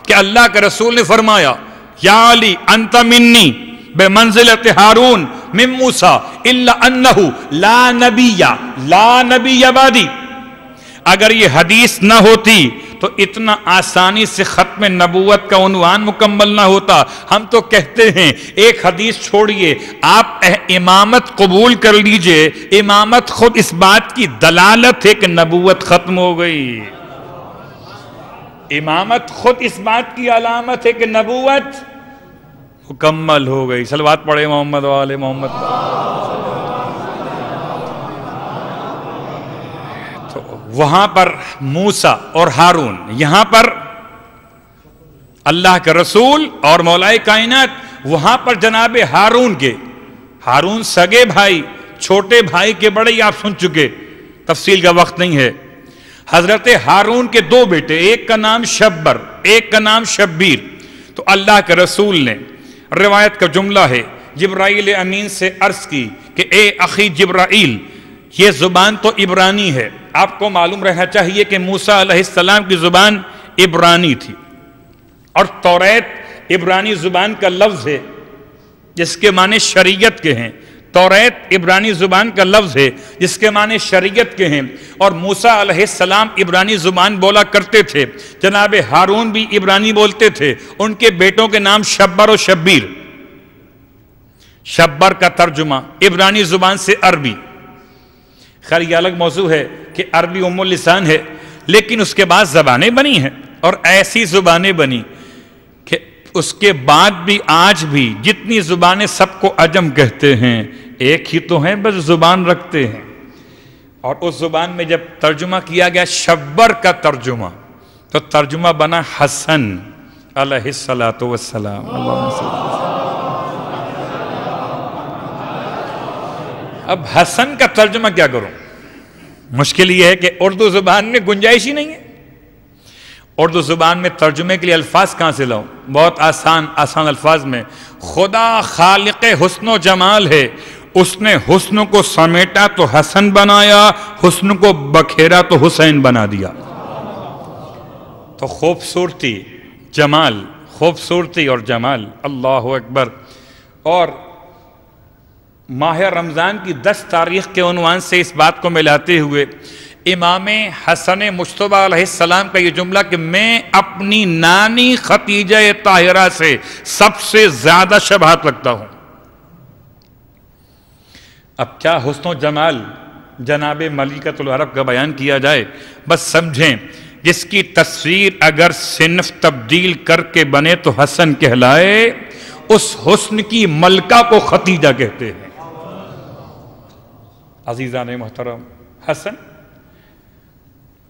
S1: کہ اللہ کے رسول نے فرمایا یا علی انت منی بمنزلت ہارون من موسیٰ الا انہو لا نبی بعدی۔ اگر یہ حدیث نہ ہوتی تو اتنا آسانی سے ختم نبوت کا عنوان مکمل نہ ہوتا۔ ہم تو کہتے ہیں ایک حدیث چھوڑیے، آپ امامت قبول کر لیجئے، امامت خود اس بات کی دلالت ہے کہ نبوت ختم ہو گئی، امامت خود اس بات کی علامت ہے کہ نبوت مکمل ہو گئی۔ صلوات پڑھے محمد و آل محمد۔ تو وہاں پر موسیٰ اور ہارون، یہاں پر اللہ کے رسول اور مولا کائنات، وہاں پر جناب ہارون سگے بھائی، چھوٹے بھائی کے بڑے ہی آپ سن چکے، تفصیل کا وقت نہیں ہے۔ حضرت ہارون کے دو بیٹے، ایک کا نام شبر، ایک کا نام شبیر، تو اللہ کے رسول نے، روایت کا جملہ ہے، جبرائیل امین سے عرض کی کہ اے اخی جبرائیل، یہ زبان تو عبرانی ہے، آپ کو معلوم رہنا چاہیے کہ موسیٰ علیہ السلام کی زبان عبرانی تھی، اور توریت عبرانی زبان کا لفظ ہے جس کے معنی شریعت کے ہیں، توریت عبرانی زبان کا لفظ ہے جس کے معنی شریعت کے ہیں، اور موسیٰ علیہ السلام عبرانی زبان بولا کرتے تھے، جناب ہارون بھی عبرانی بولتے تھے، ان کے بیٹوں کے نام شبر و شبیر۔ شبر کا ترجمہ عبرانی زبان سے عربی، خیر یہ الگ موضوع ہے کہ عربی ام اللسان ہے، لیکن اس کے بعد زبانیں بنی ہیں، اور ایسی زبانیں بنی کہ اس کے بعد بھی آج بھی جتنی زبانیں سب کو عجم کہتے ہیں، ایک ہی تو ہیں، بس زبان رکھتے ہیں، اور اس زبان میں جب ترجمہ کیا گیا شبر کا ترجمہ، تو ترجمہ بنا حسن علیہ السلام۔ اب حسن کا ترجمہ کیا کروں؟ مشکل یہ ہے کہ اردو زبان میں گنجائش ہی نہیں ہے۔ اردو زبان میں ترجمے کے لیے الفاظ کہاں سے لاؤں؟ بہت آسان الفاظ میں، خدا خالق حسن و جمال ہے، اس نے حسن کو سمیٹا تو حسن بنایا، حسن کو بکھیرا تو حسین بنا دیا۔ تو خوبصورتی، جمال، خوبصورتی اور جمال، اللہ اکبر۔ اور ماہ رمضان کی 10 تاریخ کے عنوان سے اس بات کو ملاتے ہوئے امام حسن مجتبی علیہ السلام کا یہ جملہ کہ میں اپنی نانی خدیجہ طاہرہ سے سب سے زیادہ شباہت رکھتا ہوں۔ اب کیا حسن و جمال جناب ملکۃ العرب کا بیان کیا جائے، بس سمجھیں جس کی تصویر اگر صنف تبدیل کر کے بنے تو حسن کہلائے، اس حسن کی ملکہ کو خدیجہ کہتے ہیں۔ عزیزان محترم، حسن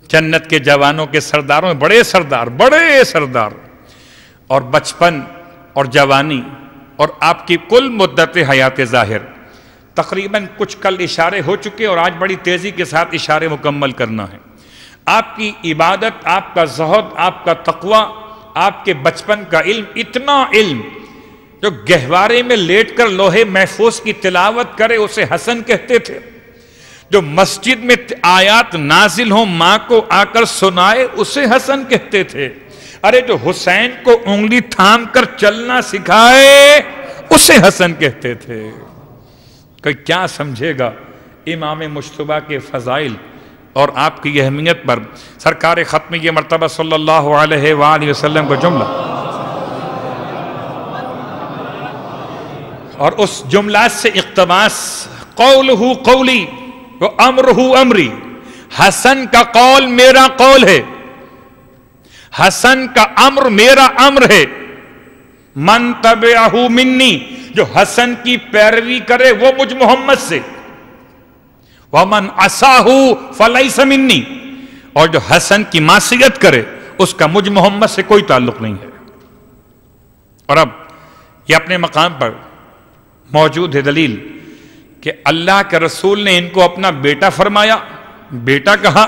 S1: جنت کے جوانوں کے سرداروں میں بڑے سردار، اور بچپن اور جوانی اور آپ کی کل مدت حیات ظاہر تقریباً کچھ کل اشارے ہو چکے اور آج بڑی تیزی کے ساتھ اشارے مکمل کرنا ہے۔ آپ کی عبادت، آپ کا زہد، آپ کا تقوی، آپ کے بچپن کا علم، اتنا علم جو گہوارے میں لیٹ کر لوہے محفوظ کی تلاوت کرے اسے حسن کہتے تھے، جو مسجد میں آیات نازل ہوں ماں کو آ کر سنائے اسے حسن کہتے تھے، ارے جو حسین کو انگلی تھام کر چلنا سکھائے اسے حسن کہتے تھے۔ کہ کیا سمجھے گا امام مجتبی کے فضائل اور آپ کی اہمیت پر سرکار ختم یہ مرتبہ صلی اللہ علیہ وآلہ وسلم کا جملہ، اور اس جملات سے اقتباس، قولہ قولی وامرہ امری، حسن کا قول میرا قول ہے، حسن کا امر میرا امر ہے، من تبعہ منی، جو حسن کی پیروی کرے وہ مجھ محمد سے، ومن عصاہ فلیس منی، اور جو حسن کی معصیت کرے اس کا مجھ محمد سے کوئی تعلق نہیں ہے۔ اور اب یہ اپنے مقام پر موجود ہے دلیل کہ اللہ کے رسول نے ان کو اپنا بیٹا فرمایا، بیٹا کہا،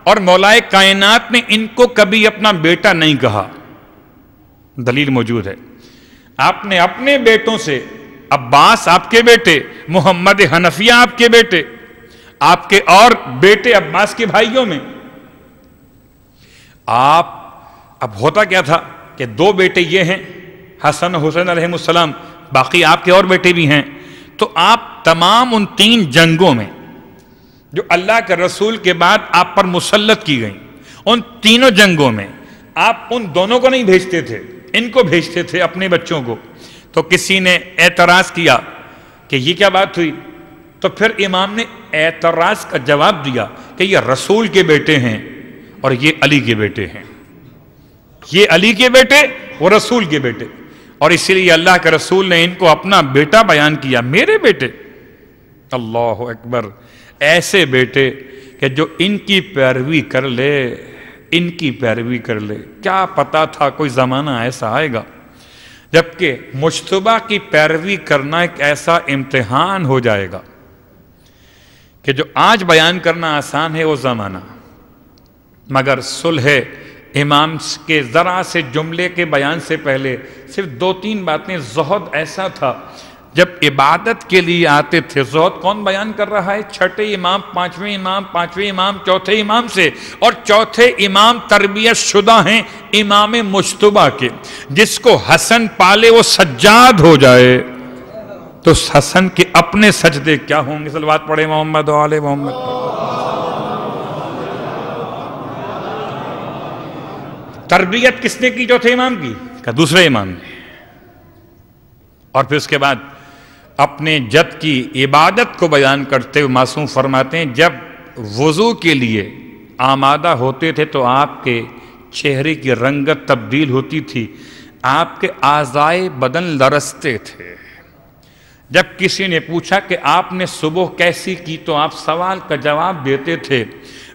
S1: اور مولا کائنات نے ان کو کبھی اپنا بیٹا نہیں کہا۔ دلیل موجود ہے، آپ نے اپنے بیٹوں سے، عباس آپ کے بیٹے، محمد حنفیہ آپ کے بیٹے، آپ کے اور بیٹے عباس کے بھائیوں میں، اب ہوتا کیا تھا کہ 2 بیٹے یہ ہیں حسن حسین علیہ السلام، باقی آپ کے اور بیٹے بھی ہیں، تو آپ تمام ان 3 جنگوں میں جو اللہ کے رسول کے بعد آپ پر مسلط کی گئیں، ان تینوں جنگوں میں آپ ان دونوں کو نہیں بھیجتے تھے، ان کو بھیجتے تھے، اپنے بچوں کو۔ تو کسی نے اعتراض کیا کہ یہ کیا بات ہوئی، تو پھر امام نے اعتراض کا جواب دیا کہ یہ رسول کے بیٹے ہیں اور یہ علی کے بیٹے ہیں، یہ علی کے بیٹے، وہ رسول کے بیٹے، اور اسی لیے اللہ کے رسول نے ان کو اپنا بیٹا بیان کیا، میرے بیٹے۔ اللہ اکبر، ایسے بیٹے کہ جو ان کی پیروی کر لے، ان کی پیروی کر لے۔ کیا پتا تھا کوئی زمانہ ایسا آئے گا جبکہ مجتبی کی پیروی کرنا ایک ایسا امتحان ہو جائے گا کہ جو آج بیان کرنا آسان ہے وہ زمانہ، مگر صلح امام کے ذرا سے جملے کے بیان سے پہلے صرف 2-3 باتیں۔ زہد ایسا تھا جب عبادت کے لیے آتے تھے، زہد کون بیان کر رہا ہے؟ 6 امام، 5ویں امام، 5ویں امام، 4تھے امام سے، اور 4تھے امام تربیت شدہ ہیں امام مجتبی کے، جس کو حسن پالے وہ سجاد ہو جائے تو حسن کے اپنے سجدے کیا ہوں گے؟ صلوات پڑھے محمد و آل محمد۔ تربیت کس نے کی 4تھے امام کی؟ کہ دوسرے امام نے۔ اور پھر اس کے بعد اپنے جد کی عبادت کو بیان کرتے ہوئے معصوم فرماتے ہیں جب وضو کے لیے آمادہ ہوتے تھے تو آپ کے چہرے کی رنگت تبدیل ہوتی تھی، آپ کے اعضائے بدن لرزتے تھے۔ جب کسی نے پوچھا کہ آپ نے صبح کیسی کی تو آپ سوال کا جواب دیتے تھے،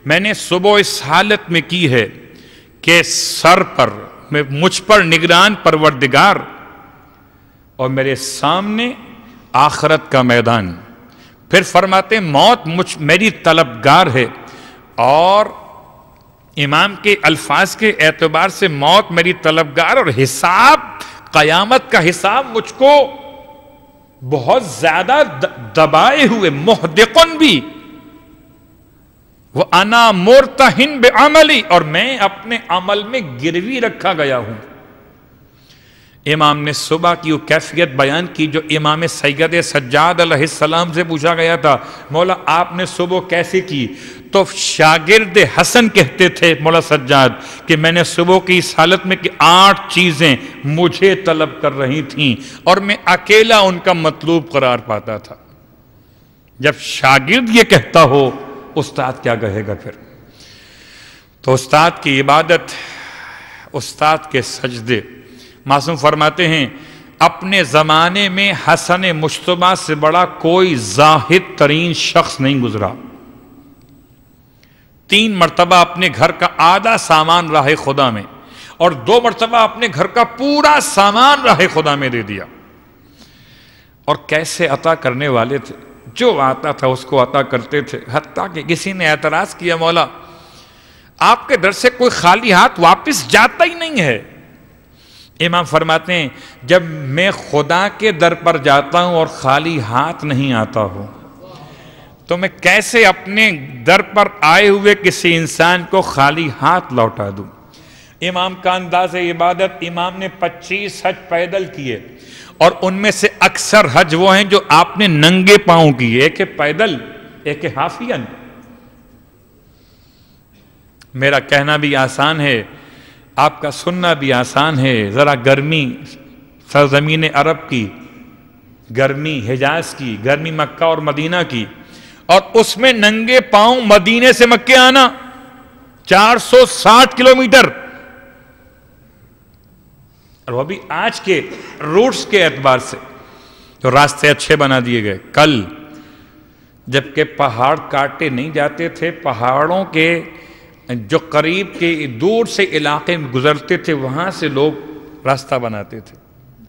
S1: میں نے صبح اس حالت میں کی ہے کہ سر پر مجھ پر نگران پروردگار اور میرے سامنے آخرت کا میدان۔ پھر فرماتے موت میری طلبگار ہے اور امام کے الفاظ کے اعتبار سے موت میری طلبگار اور حساب، قیامت کا حساب مجھ کو بہت زیادہ دبائے ہوئے، محدقن بھی، وَأَنَا مُرْتَحِن بِعَمَلِ، اور میں اپنے عمل میں گروی رکھا گیا ہوں۔ امام نے صبح کی وہ کیفیت بیان کی جو امام سید سجاد علیہ السلام سے پوچھا گیا تھا، مولا آپ نے صبح کیسے کی؟ تو شاگرد حسن کہتے تھے مولا سجاد کہ میں نے صبح کی اس حالت میں کہ 8 چیزیں مجھے طلب کر رہی تھیں اور میں اکیلا ان کا مطلوب قرار پاتا تھا۔ جب شاگرد یہ کہتا ہو، استاد کیا کہے گا پھر؟ تو استاد کی عبادت، استاد کے سجدے، معصوم فرماتے ہیں اپنے زمانے میں حسن مجتبیٰ سے بڑا کوئی زاہد ترین شخص نہیں گزرا۔ 3 مرتبہ اپنے گھر کا آدھا سامان راہ خدا میں اور 2 مرتبہ اپنے گھر کا پورا سامان راہ خدا میں دے دیا۔ اور کیسے عطا کرنے والے تھے، جو آتا تھا اس کو عطا کرتے تھے، حتیٰ کہ کسی نے اعتراض کیا مولا آپ کے در سے کوئی خالی ہاتھ واپس جاتا ہی نہیں ہے۔ امام فرماتے ہیں جب میں خدا کے در پر جاتا ہوں اور خالی ہاتھ نہیں آتا ہوں تو میں کیسے اپنے در پر آئے ہوئے کسی انسان کو خالی ہاتھ لوٹا دوں؟ امام کا انداز عبادت، امام نے 25 حج پیدل کیے اور ان میں سے اکثر حج وہ ہیں جو آپ نے ننگے پاؤں کیے، ایک ہے پیدل، ایک ہے حافین۔ میرا کہنا بھی آسان ہے، آپ کا سننا بھی آسان ہے۔ ذرا گرمی سرزمین عرب کی، گرمی حجاز کی، گرمی مکہ اور مدینہ کی، اور اس میں ننگے پاؤں مدینے سے مکہ آنا 460 کلومیٹر، اور وہ بھی آج کے روٹس کے اعتبار سے تو راستے اچھے بنا دیے گئے۔ کل جبکہ پہاڑ کاٹے نہیں جاتے تھے، پہاڑوں کے جو قریب کے دور سے علاقے میں گزرتے تھے وہاں سے لوگ راستہ بناتے تھے۔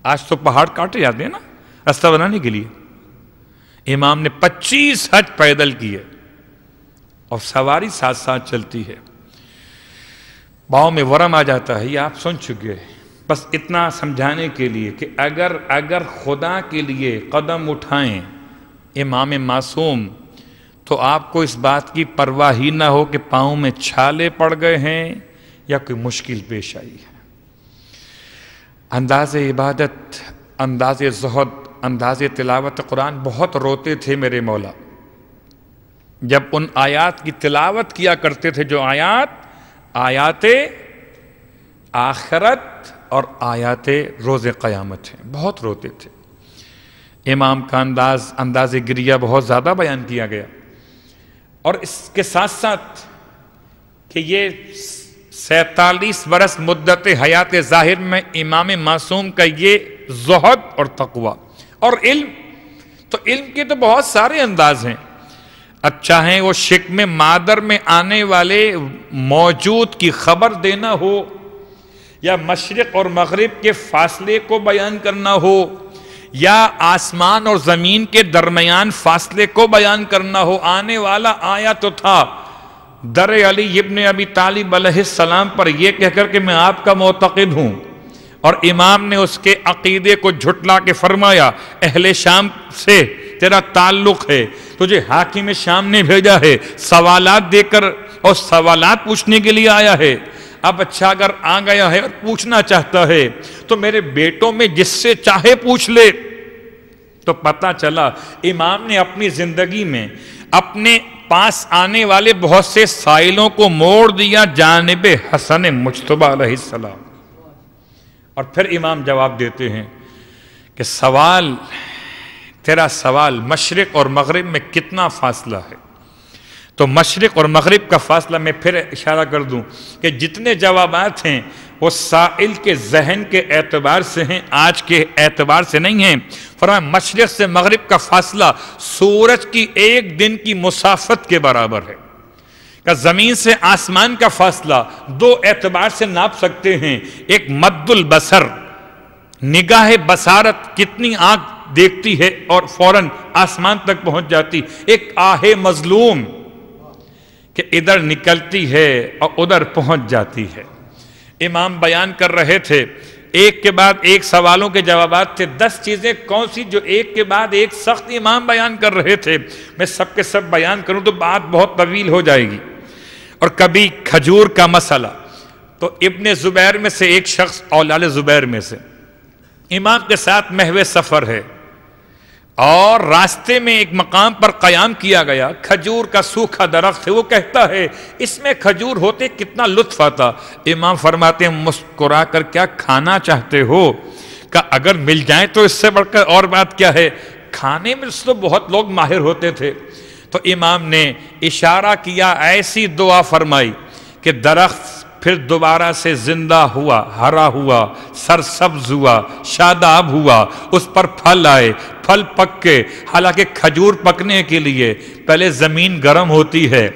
S1: آج تو پہاڑ کاٹے جاتے ہیں نا راستہ بنانے کے لیے۔ امام نے 25 حج پیدل کیے اور سواری ساتھ ساتھ چلتی ہے، پاؤں میں ورم آ جاتا ہے، یہ آپ سن چکے ہیں۔ بس اتنا سمجھانے کے لیے کہ اگر خدا کے لیے قدم اٹھائیں امام معصوم تو آپ کو اس بات کی پرواہ ہی نہ ہو کہ پاؤں میں چھالے پڑ گئے ہیں یا کوئی مشکل پیش آئی ہے۔ انداز عبادت، انداز زہد، انداز تلاوت قرآن، بہت روتے تھے میرے مولا جب ان آیات کی تلاوت کیا کرتے تھے جو آیات آخرت اور آیات روز قیامت ہیں، بہت روتے تھے۔ امام کا انداز گریہ بہت زیادہ بیان کیا گیا، اور اس کے ساتھ ساتھ کہ یہ 47 برس مدت حیات ظاہر میں امام معصوم کا یہ زہد اور تقوی اور علم، تو علم کے تو بہت سارے انداز ہیں۔ اچھا ہے وہ شکم مادر میں آنے والے موجود کی خبر دینا ہو، یا مشرق اور مغرب کے فاصلے کو بیان کرنا ہو، یا آسمان اور زمین کے درمیان فاصلے کو بیان کرنا ہو۔ آنے والا آیا تو تھا در علی ابن ابی طالب علیہ السلام پر یہ کہہ کر کہ میں آپ کا معتقد ہوں، اور امام نے اس کے عقیدے کو جھٹلا کے فرمایا اہل شام سے تیرا تعلق ہے، تجھے حاکم شام نے بھیجا ہے سوالات دے کر، اور سوالات پوچھنے کے لیے آیا ہے۔ اب اچھا اگر آ گیا ہے اور پوچھنا چاہتا ہے تو میرے بیٹوں میں جس سے چاہے پوچھ لے۔ تو پتہ چلا امام نے اپنی زندگی میں اپنے پاس آنے والے بہت سے سائلوں کو موڑ دیا جانب حسن مجتبیٰ علیہ السلام، اور پھر امام جواب دیتے ہیں کہ تیرا سوال مشرق اور مغرب میں کتنا فاصلہ ہے؟ تو مشرق اور مغرب کا فاصلہ میں پھر اشارہ کر دوں کہ جتنے جوابات ہیں وہ سائل کے ذہن کے اعتبار سے ہیں، آج کے اعتبار سے نہیں ہیں۔ فرمایا مشرق سے مغرب کا فاصلہ سورج کی 1 دن کی مسافت کے برابر ہے، کہ زمین سے آسمان کا فاصلہ 2 اعتبار سے ناپ سکتے ہیں۔ ایک مد البصر، نگاہ بصارت، کتنی آنکھ دیکھتی ہے اور فوراً آسمان تک پہنچ جاتی، ایک آہ مظلوم کہ ادھر نکلتی ہے اور ادھر پہنچ جاتی ہے۔ امام بیان کر رہے تھے، ایک کے بعد ایک سوالوں کے جوابات تھے، 10 چیزیں کون سی جو ایک کے بعد ایک سخت امام بیان کر رہے تھے۔ میں سب کے سب بیان کروں تو بات بہت طویل ہو جائے گی۔ اور کبھی کھجور کا مسئلہ، تو ابن زبیر میں سے ایک شخص اولاد زبیر میں سے امام کے ساتھ محو سفر ہے، اور راستے میں ایک مقام پر قیام کیا گیا، کھجور کا سوکھا درخت ہے، وہ کہتا ہے اس میں کھجور ہوتے کتنا لطف آتا۔ امام فرماتے ہیں مسکرا کر کیا کھانا چاہتے ہو؟ کہ اگر مل جائیں تو اس سے بڑھ کر اور بات کیا ہے، کھانے میں تو بہت لوگ ماہر ہوتے تھے۔ تو امام نے اشارہ کیا، ایسی دعا فرمائی کہ درخت پھر دوبارہ سے زندہ ہوا، ہرا ہوا، سرسبز ہوا، شاداب ہوا، اس پر پھل آئے، پھل پکے۔ حالانکہ کھجور پکنے کے لیے پہلے زمین گرم ہوتی ہے،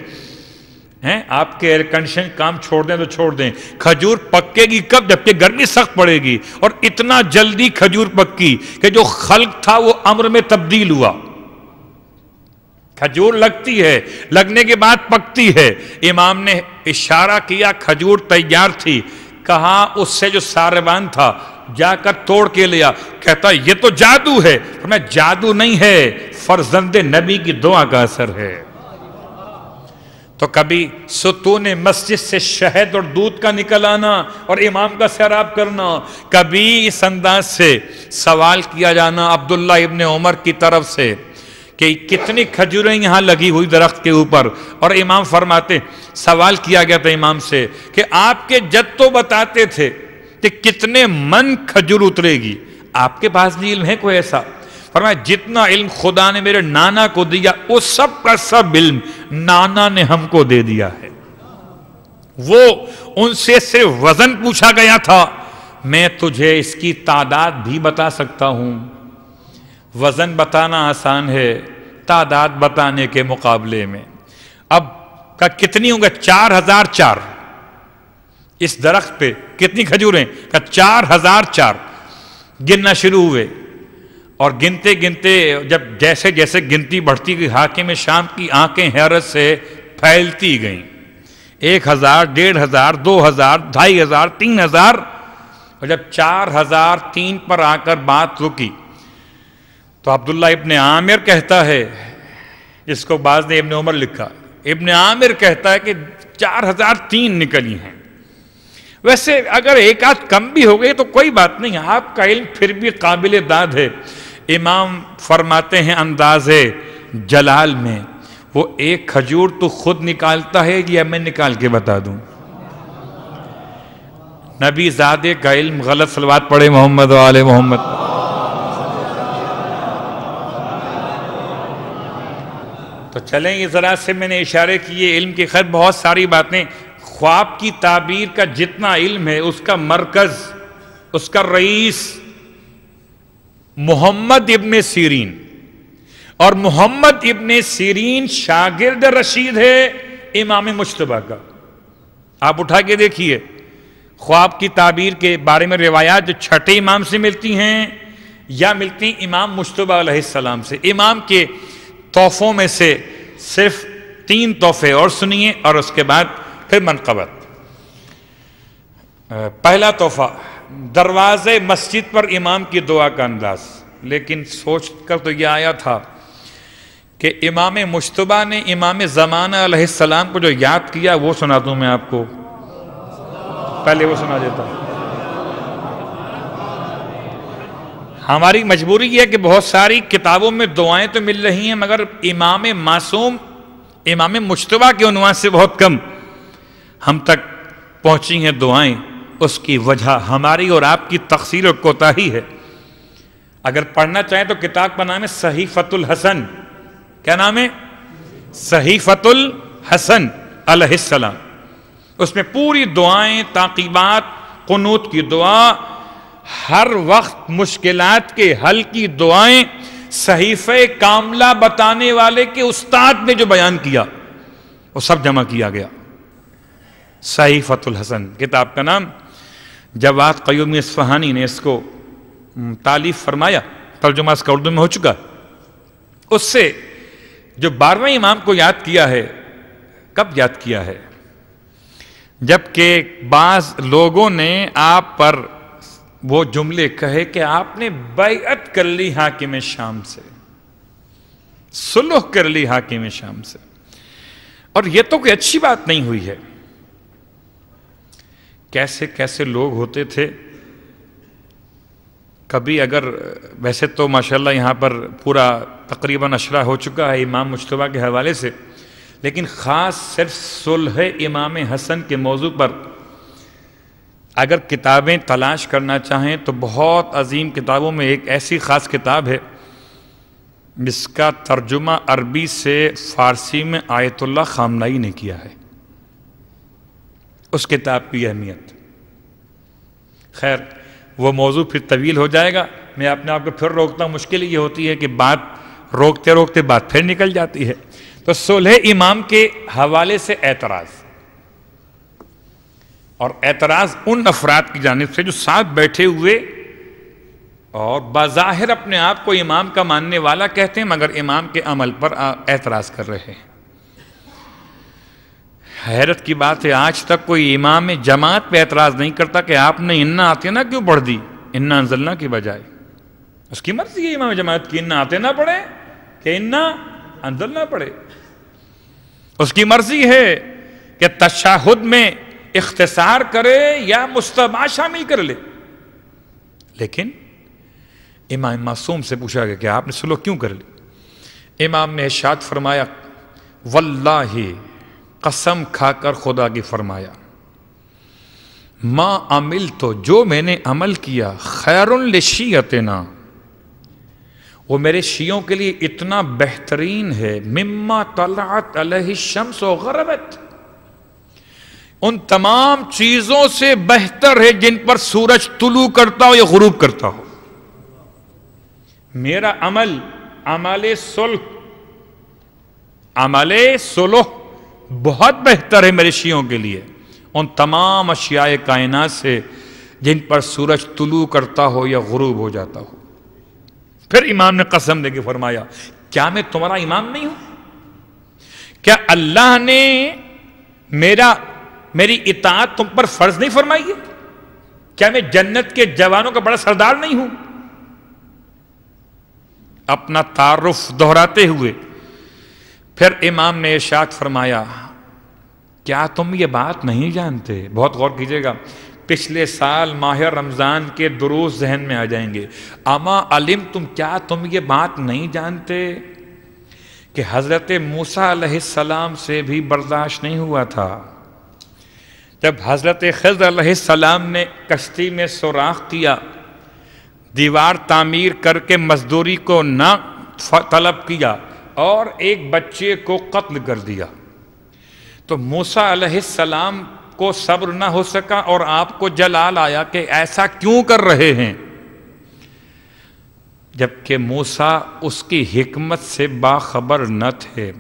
S1: آپ کے ایئر کنڈیشن کام چھوڑ دیں تو چھوڑ دیں، کھجور پکے گی کب؟ جبکہ گرمی سخت پڑے گی، اور اتنا جلدی کھجور پکی کہ جو خلق تھا وہ امر میں تبدیل ہوا۔ کھجور لگتی ہے، لگنے کے بعد پکتی ہے۔ امام نے اشارہ کیا، کھجور تیار تھی، کہا اس سے جو ساربان تھا جا کر توڑ کے لیا، کہتا یہ تو جادو ہے۔ فرمایا جادو نہیں ہے، فرزند نبی کی دعا کا اثر ہے۔ تو کبھی ستون مسجد سے شہد اور دودھ کا نکل آنا اور امام کا سیراب کرنا، کبھی اس انداز سے سوال کیا جانا عبداللہ ابن عمر کی طرف سے کہ کتنی کھجوریں یہاں لگی ہوئی درخت کے اوپر، اور امام فرماتے، سوال کیا گیا تھا امام سے کہ آپ کے جد تو بتاتے تھے کہ کتنے من کھجور اترے گی، آپ کے پاس بھی علم ہے کوئی ایسا؟ فرمایا جتنا علم خدا نے میرے نانا کو دیا اس سب کا سب علم نانا نے ہم کو دے دیا ہے۔ وہ ان سے صرف وزن پوچھا گیا تھا، میں تجھے اس کی تعداد بھی بتا سکتا ہوں۔ وزن بتانا آسان ہے، تعداد بتانے کے مقابلے میں اب کا کتنی ہوں گے؟ 4004۔ اس درخت پہ کتنی کھجوریں؟ کا 4004۔ گننا شروع ہوئے، اور گنتے گنتے جب جیسے جیسے گنتی بڑھتی گئی، حاکم شام کی آنکھیں حیرت سے پھیلتی گئیں۔ 1000، 1500، 2000، 2500، 3000، اور جب 4003 پر آ کر بات رکی تو عبداللہ ابن عامر کہتا ہے، جس کو بعض نے ابن عمر لکھا، ابن عامر کہتا ہے کہ 4003 نکلی ہیں۔ ویسے اگر ایک آدھ کم بھی ہو گئی تو کوئی بات نہیں، آپ کا علم پھر بھی قابل داد ہے۔ امام فرماتے ہیں انداز جلال میں، وہ ایک کھجور تو خود نکالتا ہے یا میں نکال کے بتا دوں؟ نبی زادے کا علم، غلط صلوات پڑھے محمد و آل محمد۔ تو چلیں یہ ذرا سے میں نے اشارے کیے، علم کی خیر بہت ساری باتیں، خواب کی تعبیر کا جتنا علم ہے اس کا مرکز، اس کا رئیس محمد ابن سیرین، اور محمد ابن سیرین شاگرد رشید ہے امام مجتبیٰ کا۔ آپ اٹھا کے دیکھیے خواب کی تعبیر کے بارے میں روایات جو چھٹے امام سے ملتی ہیں یا ملتی ہیں امام مجتبیٰ علیہ السلام سے۔ امام کے تحفوں میں سے صرف 3 تحفے اور سنیے، اور اس کے بعد پھر منقبت۔ پہلا تحفہ، دروازے مسجد پر امام کی دعا کا انداز، لیکن سوچ کر تو یہ آیا تھا کہ امام مجتبیٰ نے امام زمانہ علیہ السلام کو جو یاد کیا وہ سنا دوں میں آپ کو، پہلے وہ سنا دیتا ہوں۔ ہماری مجبوری یہ ہے کہ بہت ساری کتابوں میں دعائیں تو مل رہی ہیں، مگر امام معصوم امام مجتبیٰ کے عنوان سے بہت کم ہم تک پہنچی ہیں دعائیں۔ اس کی وجہ ہماری اور آپ کی تقصیر و کوتاہی ہے۔ اگر پڑھنا چاہیں تو کتاب کا نام ہے صحیفۃ الحسن۔ کیا نام ہے؟ صحیفۃ الحسن علیہ السلام۔ اس میں پوری دعائیں، تعقیبات، قنوت کی دعا، ہر وقت مشکلات کے حل کی دعائیں، صحیفہ کاملہ بتانے والے کے استاد نے جو بیان کیا وہ سب جمع کیا گیا۔ صحیفۃ الحسن کتاب کا نام۔ جواد قیومی اصفہانی نے اس کو تالیف فرمایا، ترجمہ اس کا اردو میں ہو چکا۔ اس سے جو 12ویں امام کو یاد کیا ہے کب یاد کیا ہے؟ جبکہ بعض لوگوں نے آپ پر وہ جملے کہے کہ آپ نے بیعت کر لی حاکم شام سے، صلح کر لی حاکم شام سے، اور یہ تو کوئی اچھی بات نہیں ہوئی ہے۔ کیسے کیسے لوگ ہوتے تھے، کبھی اگر ویسے تو ماشاءاللہ یہاں پر پورا تقریباً اشرا ہو چکا ہے امام مجتبیٰ کے حوالے سے، لیکن خاص صرف صلح امام حسن کے موضوع پر اگر کتابیں تلاش کرنا چاہیں تو بہت عظیم کتابوں میں ایک ایسی خاص کتاب ہے جس کا ترجمہ عربی سے فارسی میں آیت اللہ خامنائی نے کیا ہے۔ اس کتاب کی اہمیت، خیر وہ موضوع پھر طویل ہو جائے گا، میں اپنے آپ کو پھر روکتا ہوں۔ مشکل یہ ہوتی ہے کہ بات روکتے روکتے بات پھر نکل جاتی ہے۔ تو صلح امام کے حوالے سے اعتراض، اور اعتراض ان افراد کی جانب سے جو ساتھ بیٹھے ہوئے اور بظاہر اپنے آپ کو امام کا ماننے والا کہتے ہیں مگر امام کے عمل پر اعتراض کر رہے ہیں۔ حیرت کی بات ہے آج تک کوئی امام جماعت پہ اعتراض نہیں کرتا کہ آپ نے انا آتینا کیوں پڑھ دی انا انزلنا کی بجائے۔ اس کی مرضی ہے امام جماعت کی انا آتینا پڑھے کہ انا انزلنا پڑھے، اس کی مرضی ہے کہ تشہد میں اختصار کرے یا مستبع شامل کر لے۔ لیکن امام معصوم سے پوچھا گیا کہ آپ نے صلح کیوں کر لی؟ امام نے ارشاد فرمایا واللہ، قسم کھا کر خدا کی فرمایا، ما عملت، جو میں نے عمل کیا، خیر لشیعتنا، وہ میرے شیعوں کے لیے اتنا بہترین ہے، مما طلعت علیہ الشمس وغربت، ان تمام چیزوں سے بہتر ہے جن پر سورج طلوع کرتا ہو یا غروب کرتا ہو۔ میرا عمل عمل صلح بہت بہتر ہے میرے شیعوں کے لیے ان تمام اشیاء کائنات سے جن پر سورج طلوع کرتا ہو یا غروب ہو جاتا ہو۔ پھر امام نے قسم دے کے فرمایا کیا میں تمہارا امام نہیں ہوں؟ کیا اللہ نے میری اطاعت تم پر فرض نہیں فرمائی ہے؟ کیا میں جنت کے جوانوں کا بڑا سردار نہیں ہوں؟ اپنا تعارف دہراتے ہوئے پھر امام نے ارشاد فرمایا کیا تم یہ بات نہیں جانتے؟ بہت غور کیجئے گا، پچھلے سال ماہ رمضان کے دروس ذہن میں آ جائیں گے۔ اما علمتم، کیا تم یہ بات نہیں جانتے کہ حضرت موسیٰ علیہ السلام سے بھی برداشت نہیں ہوا تھا؟ جب حضرت خضر علیہ السلام نے کشتی میں سوراخ کیا، دیوار تعمیر کر کے مزدوری کو نہ طلب کیا اور ایک بچے کو قتل کر دیا، تو موسیٰ علیہ السلام کو صبر نہ ہو سکا اور آپ کو جلال آیا کہ ایسا کیوں کر رہے ہیں؟ جبکہ موسیٰ اس کی حکمت سے باخبر نہ تھے،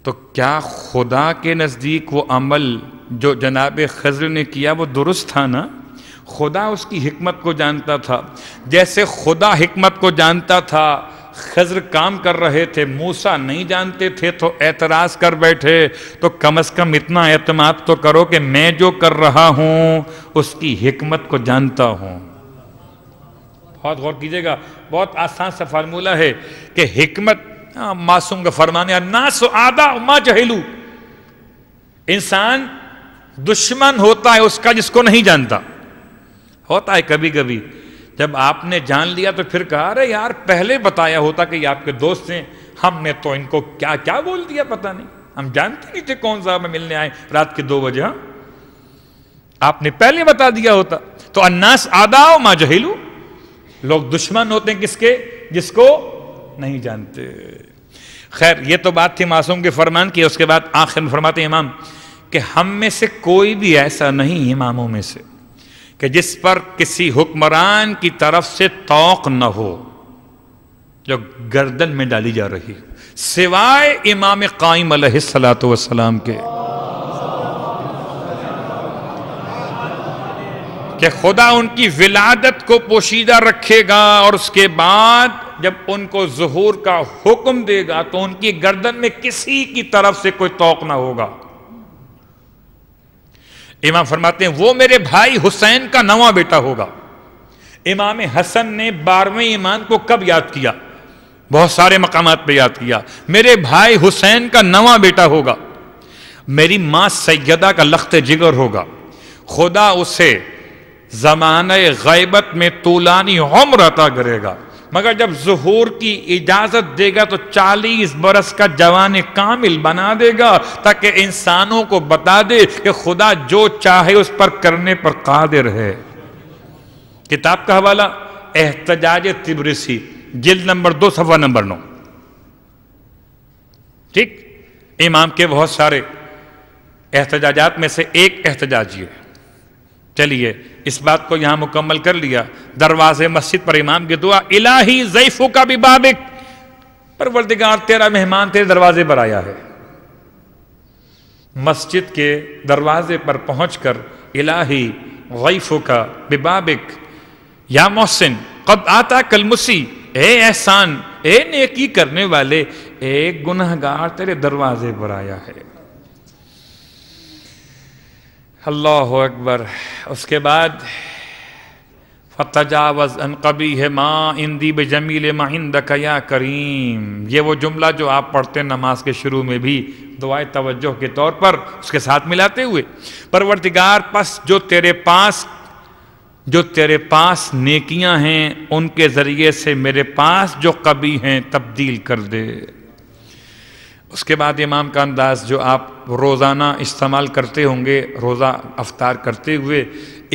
S1: تو کیا خدا کے نزدیک وہ عمل جو جناب خضر نے کیا وہ درست تھا نا؟ خدا اس کی حکمت کو جانتا تھا، جیسے خدا حکمت کو جانتا تھا خضر کام کر رہے تھے، موسیٰ نہیں جانتے تھے تو اعتراض کر بیٹھے، تو کم از کم اتنا اعتماد تو کرو کہ میں جو کر رہا ہوں اس کی حکمت کو جانتا ہوں۔ بہت غور کیجئے گا، بہت آسان سا فارمولہ ہے کہ حکمت معصوم کا فرمان ہے الناس اعداء ما جہلوا، انسان دشمن ہوتا ہے اس کا جس کو نہیں جانتا۔ ہوتا ہے کبھی کبھی جب آپ نے جان لیا تو پھر کہا ارے یار پہلے بتایا ہوتا کہ یہ آپ کے دوست ہیں، ہم نے تو ان کو کیا کیا بول دیا پتہ نہیں، ہم جانتے نہیں تھے کون صاحب ملنے آئے رات کے 2 بجے، ہاں آپ نے پہلے بتا دیا ہوتا۔ تو الناس اعداء ما جہلوا، لوگ دشمن ہوتے ہیں کس کے؟ جس کو نہیں جانتے۔ خیر یہ تو بات تھی معصوم کے فرمان کی۔ اس کے بعد آخر میں فرماتے ہیں امام کہ ہم میں سے کوئی بھی ایسا نہیں اماموں میں سے کہ جس پر کسی حکمران کی طرف سے توق نہ ہو جو گردن میں ڈالی جا رہی سوائے امام قائم علیہ السلام کے، کہ خدا ان کی ولادت کو پوشیدہ رکھے گا اور اس کے بعد جب ان کو ظہور کا حکم دے گا تو ان کی گردن میں کسی کی طرف سے کوئی توق نہ ہوگا۔ امام فرماتے ہیں وہ میرے بھائی حسین کا نواں بیٹا ہوگا۔ امام حسن نے 12ویں ایمان کو کب یاد کیا؟ بہت سارے مقامات پہ یاد کیا، میرے بھائی حسین کا نواں بیٹا ہوگا، میری ماں سیدہ کا لخت جگر ہوگا، خدا اسے زمانہ غیبت میں طولانی عمر عطا کرے گا، مگر جب ظہور کی اجازت دے گا تو 40 برس کا جوان کامل بنا دے گا، تاکہ انسانوں کو بتا دے کہ خدا جو چاہے اس پر کرنے پر قادر ہے۔ کتاب کا حوالہ احتجاج طبرسی، جلد نمبر 2 صفحہ نمبر 9۔ ٹھیک، امام کے بہت سارے احتجاجات میں سے ایک احتجاج یہ ہے۔ چلیے اس بات کو یہاں مکمل کر لیا۔ دروازے مسجد پر امام کی دعا، الہی ضیفک ببابک، پروردگار تیرا مہمان تیرے دروازے پر آیا ہے۔ مسجد کے دروازے پر پہنچ کر الہی ضیفک ببابک یا محسن قد آتاک المسیء، اے احسان، اے نیکی کرنے والے، ایک گنہگار تیرے دروازے پر آیا ہے۔ اللہ اکبر۔ اس کے بعد فتجاوز عن قبیح ما عندی بجمیل ما عندک یا کریم، یہ وہ جملہ جو آپ پڑھتے ہیں نماز کے شروع میں بھی دعائے توجہ کے طور پر اس کے ساتھ ملاتے ہوئے، پروردگار پس جو تیرے پاس نیکیاں ہیں ان کے ذریعے سے میرے پاس جو قبیح ہیں تبدیل کر دے۔ اس کے بعد امام کا انداز جو آپ روزانہ استعمال کرتے ہوں گے روزہ افطار کرتے ہوئے،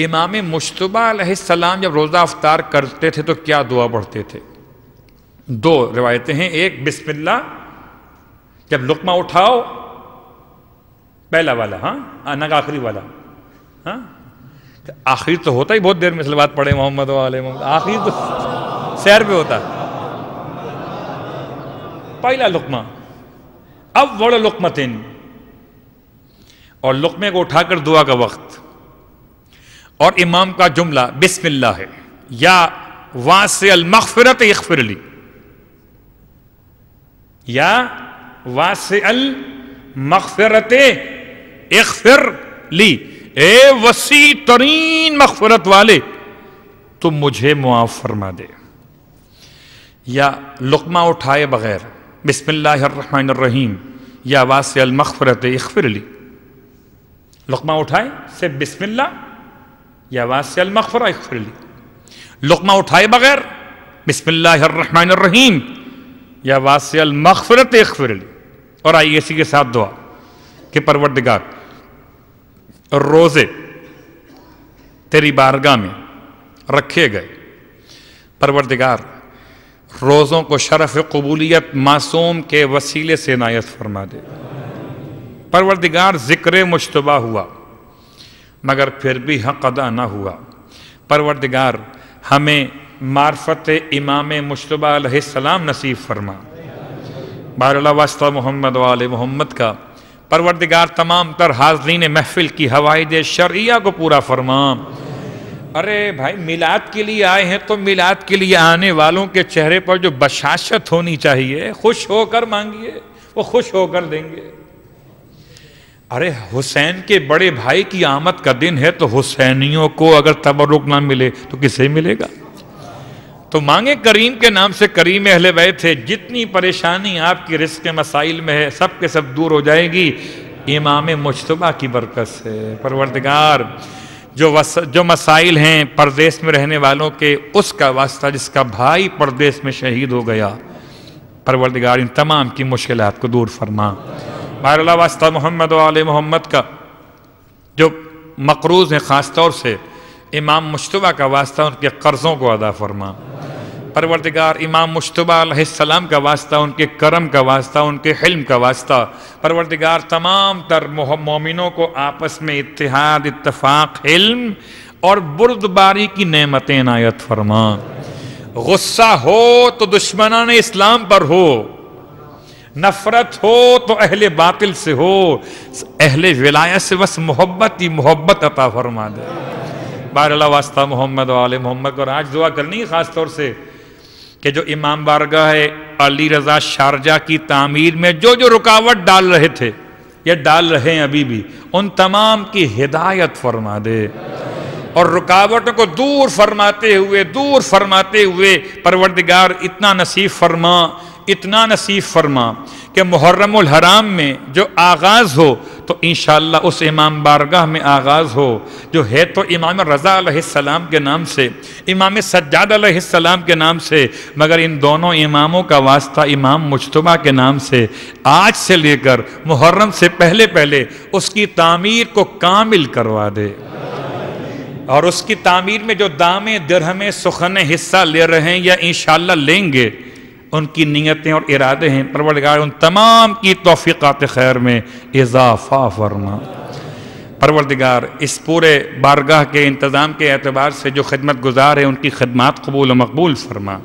S1: امام مجتبیٰ علیہ السلام جب روزہ افطار کرتے تھے تو کیا دعا پڑھتے تھے؟ 2 روایتیں ہیں، ایک بسم اللہ جب لقمہ اٹھاؤ، پہلا والا، ہاں نہ آخری والا، ہاں آخری تو ہوتا ہی بہت دیر میں صلوات پڑھے محمد و آل محمد، آخری تو سیر پہ ہوتا ہے۔ پہلا لقمہ اول لقمتن، اور لقمے کو اٹھا کر دعا کا وقت، اور امام کا جملہ بسم اللہ ہے، یا واسع المغفرت اغفر لی، یا واسع المغفرت اغفر لی، اے وسیع ترین مغفرت والے تم مجھے معاف فرما دے۔ یا لقمہ اٹھائے بغیر بسم اللہ الرحمن الرحیم یا واسع المغفرت اغفر لی، لقمہ اٹھائے سے بسم اللہ یا واسع المغفرت اغفر لی، لقمہ اٹھائے بغیر بسم اللہ الرحمن الرحیم یا واسع المغفرت اغفر لی۔ اور آئیے اسی کے ساتھ دعا کہ پروردگار روزے تیری بارگاہ میں رکھے گئے، پروردگار روزوں کو شرف قبولیت معصوم کے وسیلے سے عنایت فرما دے۔ پروردگار ذکر مجتبیٰ ہوا مگر پھر بھی حق ادا نہ ہوا، پروردگار ہمیں معرفت امام مجتبیٰ علیہ السلام نصیب فرما۔ بہر اللہ واسطہ محمد و آل محمد کا پروردگار تمام تر حاضرین محفل کی حوائج شرعیہ کو پورا فرما۔ ارے بھائی میلاد کے لیے آئے ہیں تو میلاد کے لیے آنے والوں کے چہرے پر جو بشاشت ہونی چاہیے، خوش ہو کر مانگیے، وہ خوش ہو کر دیں گے۔ ارے حسین کے بڑے بھائی کی آمد کا دن ہے تو حسینیوں کو اگر تبرک نہ ملے تو کسے ملے گا؟ تو مانگے کریم کے نام سے، کریم اہل بیت ہے، جتنی پریشانی آپ کی رزق کے مسائل میں ہے سب کے سب دور ہو جائے گی امام مجتبیٰ کی برکت سے۔ پروردگار جو مسائل ہیں پردیس میں رہنے والوں کے، اس کا واسطہ جس کا بھائی پردیس میں شہید ہو گیا، پروردگار ان تمام کی مشکلات کو دور فرما۔ بہر اللہ واسطہ محمد و آل محمد کا جو مقروض ہیں خاص طور سے امام مجتبیٰ کا واسطہ ان کے قرضوں کو ادا فرما۔ پروردگار امام مجتبیٰ علیہ السلام کا واسطہ، ان کے کرم کا واسطہ، ان کے حلم کا واسطہ، پروردگار تمام تر مومنوں کو آپس میں اتحاد، اتفاق، علم اور بردباری کی نعمتیں عنایت فرما۔ غصہ ہو تو دشمنان اسلام پر ہو، نفرت ہو تو اہل باطل سے ہو، اہل ولایت سے بس محبت ہی محبت عطا فرما دے۔ بہر اللہ واسطہ محمد و آل محمد کو۔ اور آج دعا کرنی ہے خاص طور سے کہ جو امام بارگاہ علی رضا شارجہ کی تعمیر میں جو رکاوٹ ڈال رہے تھے یا ڈال رہے ہیں ابھی بھی، ان تمام کی ہدایت فرما دے، اور رکاوٹوں کو دور فرماتے ہوئے پروردگار اتنا نصیب فرما کہ محرم الحرام میں جو آغاز ہو تو انشاءاللہ اس امام بارگاہ میں آغاز ہو جو ہے تو امام رضا علیہ السلام کے نام سے، امام سجاد علیہ السلام کے نام سے، مگر ان دونوں اماموں کا واسطہ امام مجتبیٰ کے نام سے آج سے لے کر محرم سے پہلے اس کی تعمیر کو کامل کروا دے، اور اس کی تعمیر میں جو دامیں درہمیں سخنیں حصہ لے رہے ہیں یا انشاءاللہ لیں گے، ان کی نیتیں اور ارادے ہیں، پروردگار ان تمام کی توفیقات خیر میں اضافہ فرما۔ پروردگار اس پورے بارگاہ کے انتظام کے اعتبار سے جو خدمت گزار ہیں ان کی خدمات قبول و مقبول فرما۔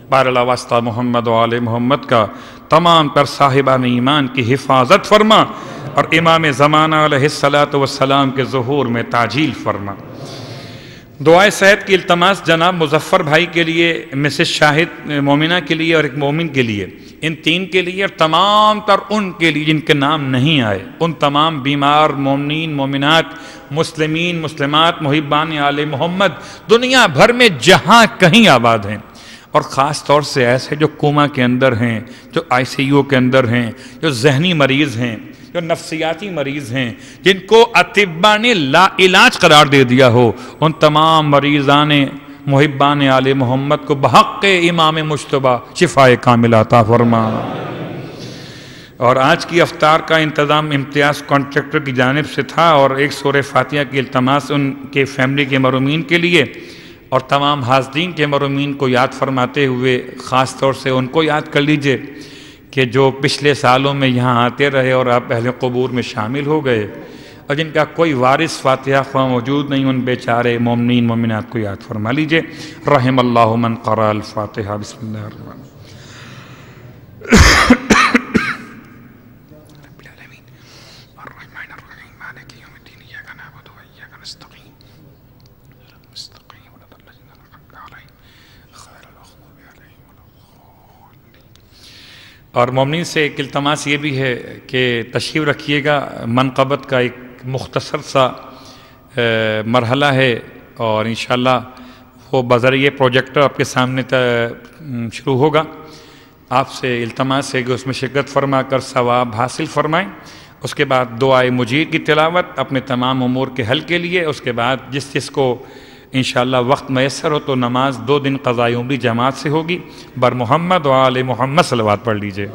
S1: بار اللہ واسطہ محمد و آل محمد کا تمام تر صاحبان ایمان کی حفاظت فرما، اور امام زمانہ علیہ السلام کے ظہور میں تعجیل فرما۔ دعائے صحت کی التماس جناب مظفر بھائی کے لیے، مسز شاہد مومنہ کے لیے اور ایک مومن کے لیے، ان تین کے لیے اور تمام تر ان کے لیے جن کے نام نہیں آئے، ان تمام بیمار مومنین مومنات مسلمین مسلمات محبان آل محمد دنیا بھر میں جہاں کہیں آباد ہیں، اور خاص طور سے ایسے جو کوما کے اندر ہیں، جو آئی سی یو کے اندر ہیں، جو ذہنی مریض ہیں، جو نفسیاتی مریض ہیں، جن کو اطباء نے لا علاج قرار دے دیا ہو، ان تمام مریضان محبان آل محمد کو بحق امام مجتبیٰ شفائے کامل عطا فرما۔ اور آج کی افطار کا انتظام امتیاز کانٹریکٹر کی جانب سے تھا، اور ایک سورہ فاتحہ کی التماس ان کے فیملی کے مرحومین کے لیے اور تمام حاضرین کے مرحومین کو یاد فرماتے ہوئے خاص طور سے ان کو یاد کر لیجئے کہ جو پچھلے سالوں میں یہاں آتے رہے اور آپ اہل قبور میں شامل ہو گئے، اور جن کا کوئی وارث فاتحہ خواہ موجود نہیں، ان بیچارے مومنین مومنات کو یاد فرما لیجئے۔ رحم اللہ من قرأ الفاتحہ۔ بسم اللہ الرحمن اور مومنین سے ایک التماس یہ بھی ہے کہ تشریف رکھیے گا، منقبت کا ایک مختصر سا مرحلہ ہے، اور انشاءاللہ وہ بذریعہ پروجیکٹر آپ کے سامنے شروع ہوگا۔ آپ سے التماس ہے کہ اس میں شرکت فرما کر ثواب حاصل فرمائیں۔ اس کے بعد دعائے مجیر کی تلاوت اپنے تمام امور کے حل کے لیے، اس کے بعد جس کو انشاءاللہ وقت میسر ہو تو نماز 2 دن قضاء عمری جماعت سے ہوگی۔ بر محمد و آل محمد صلوات پڑھ لیجئے۔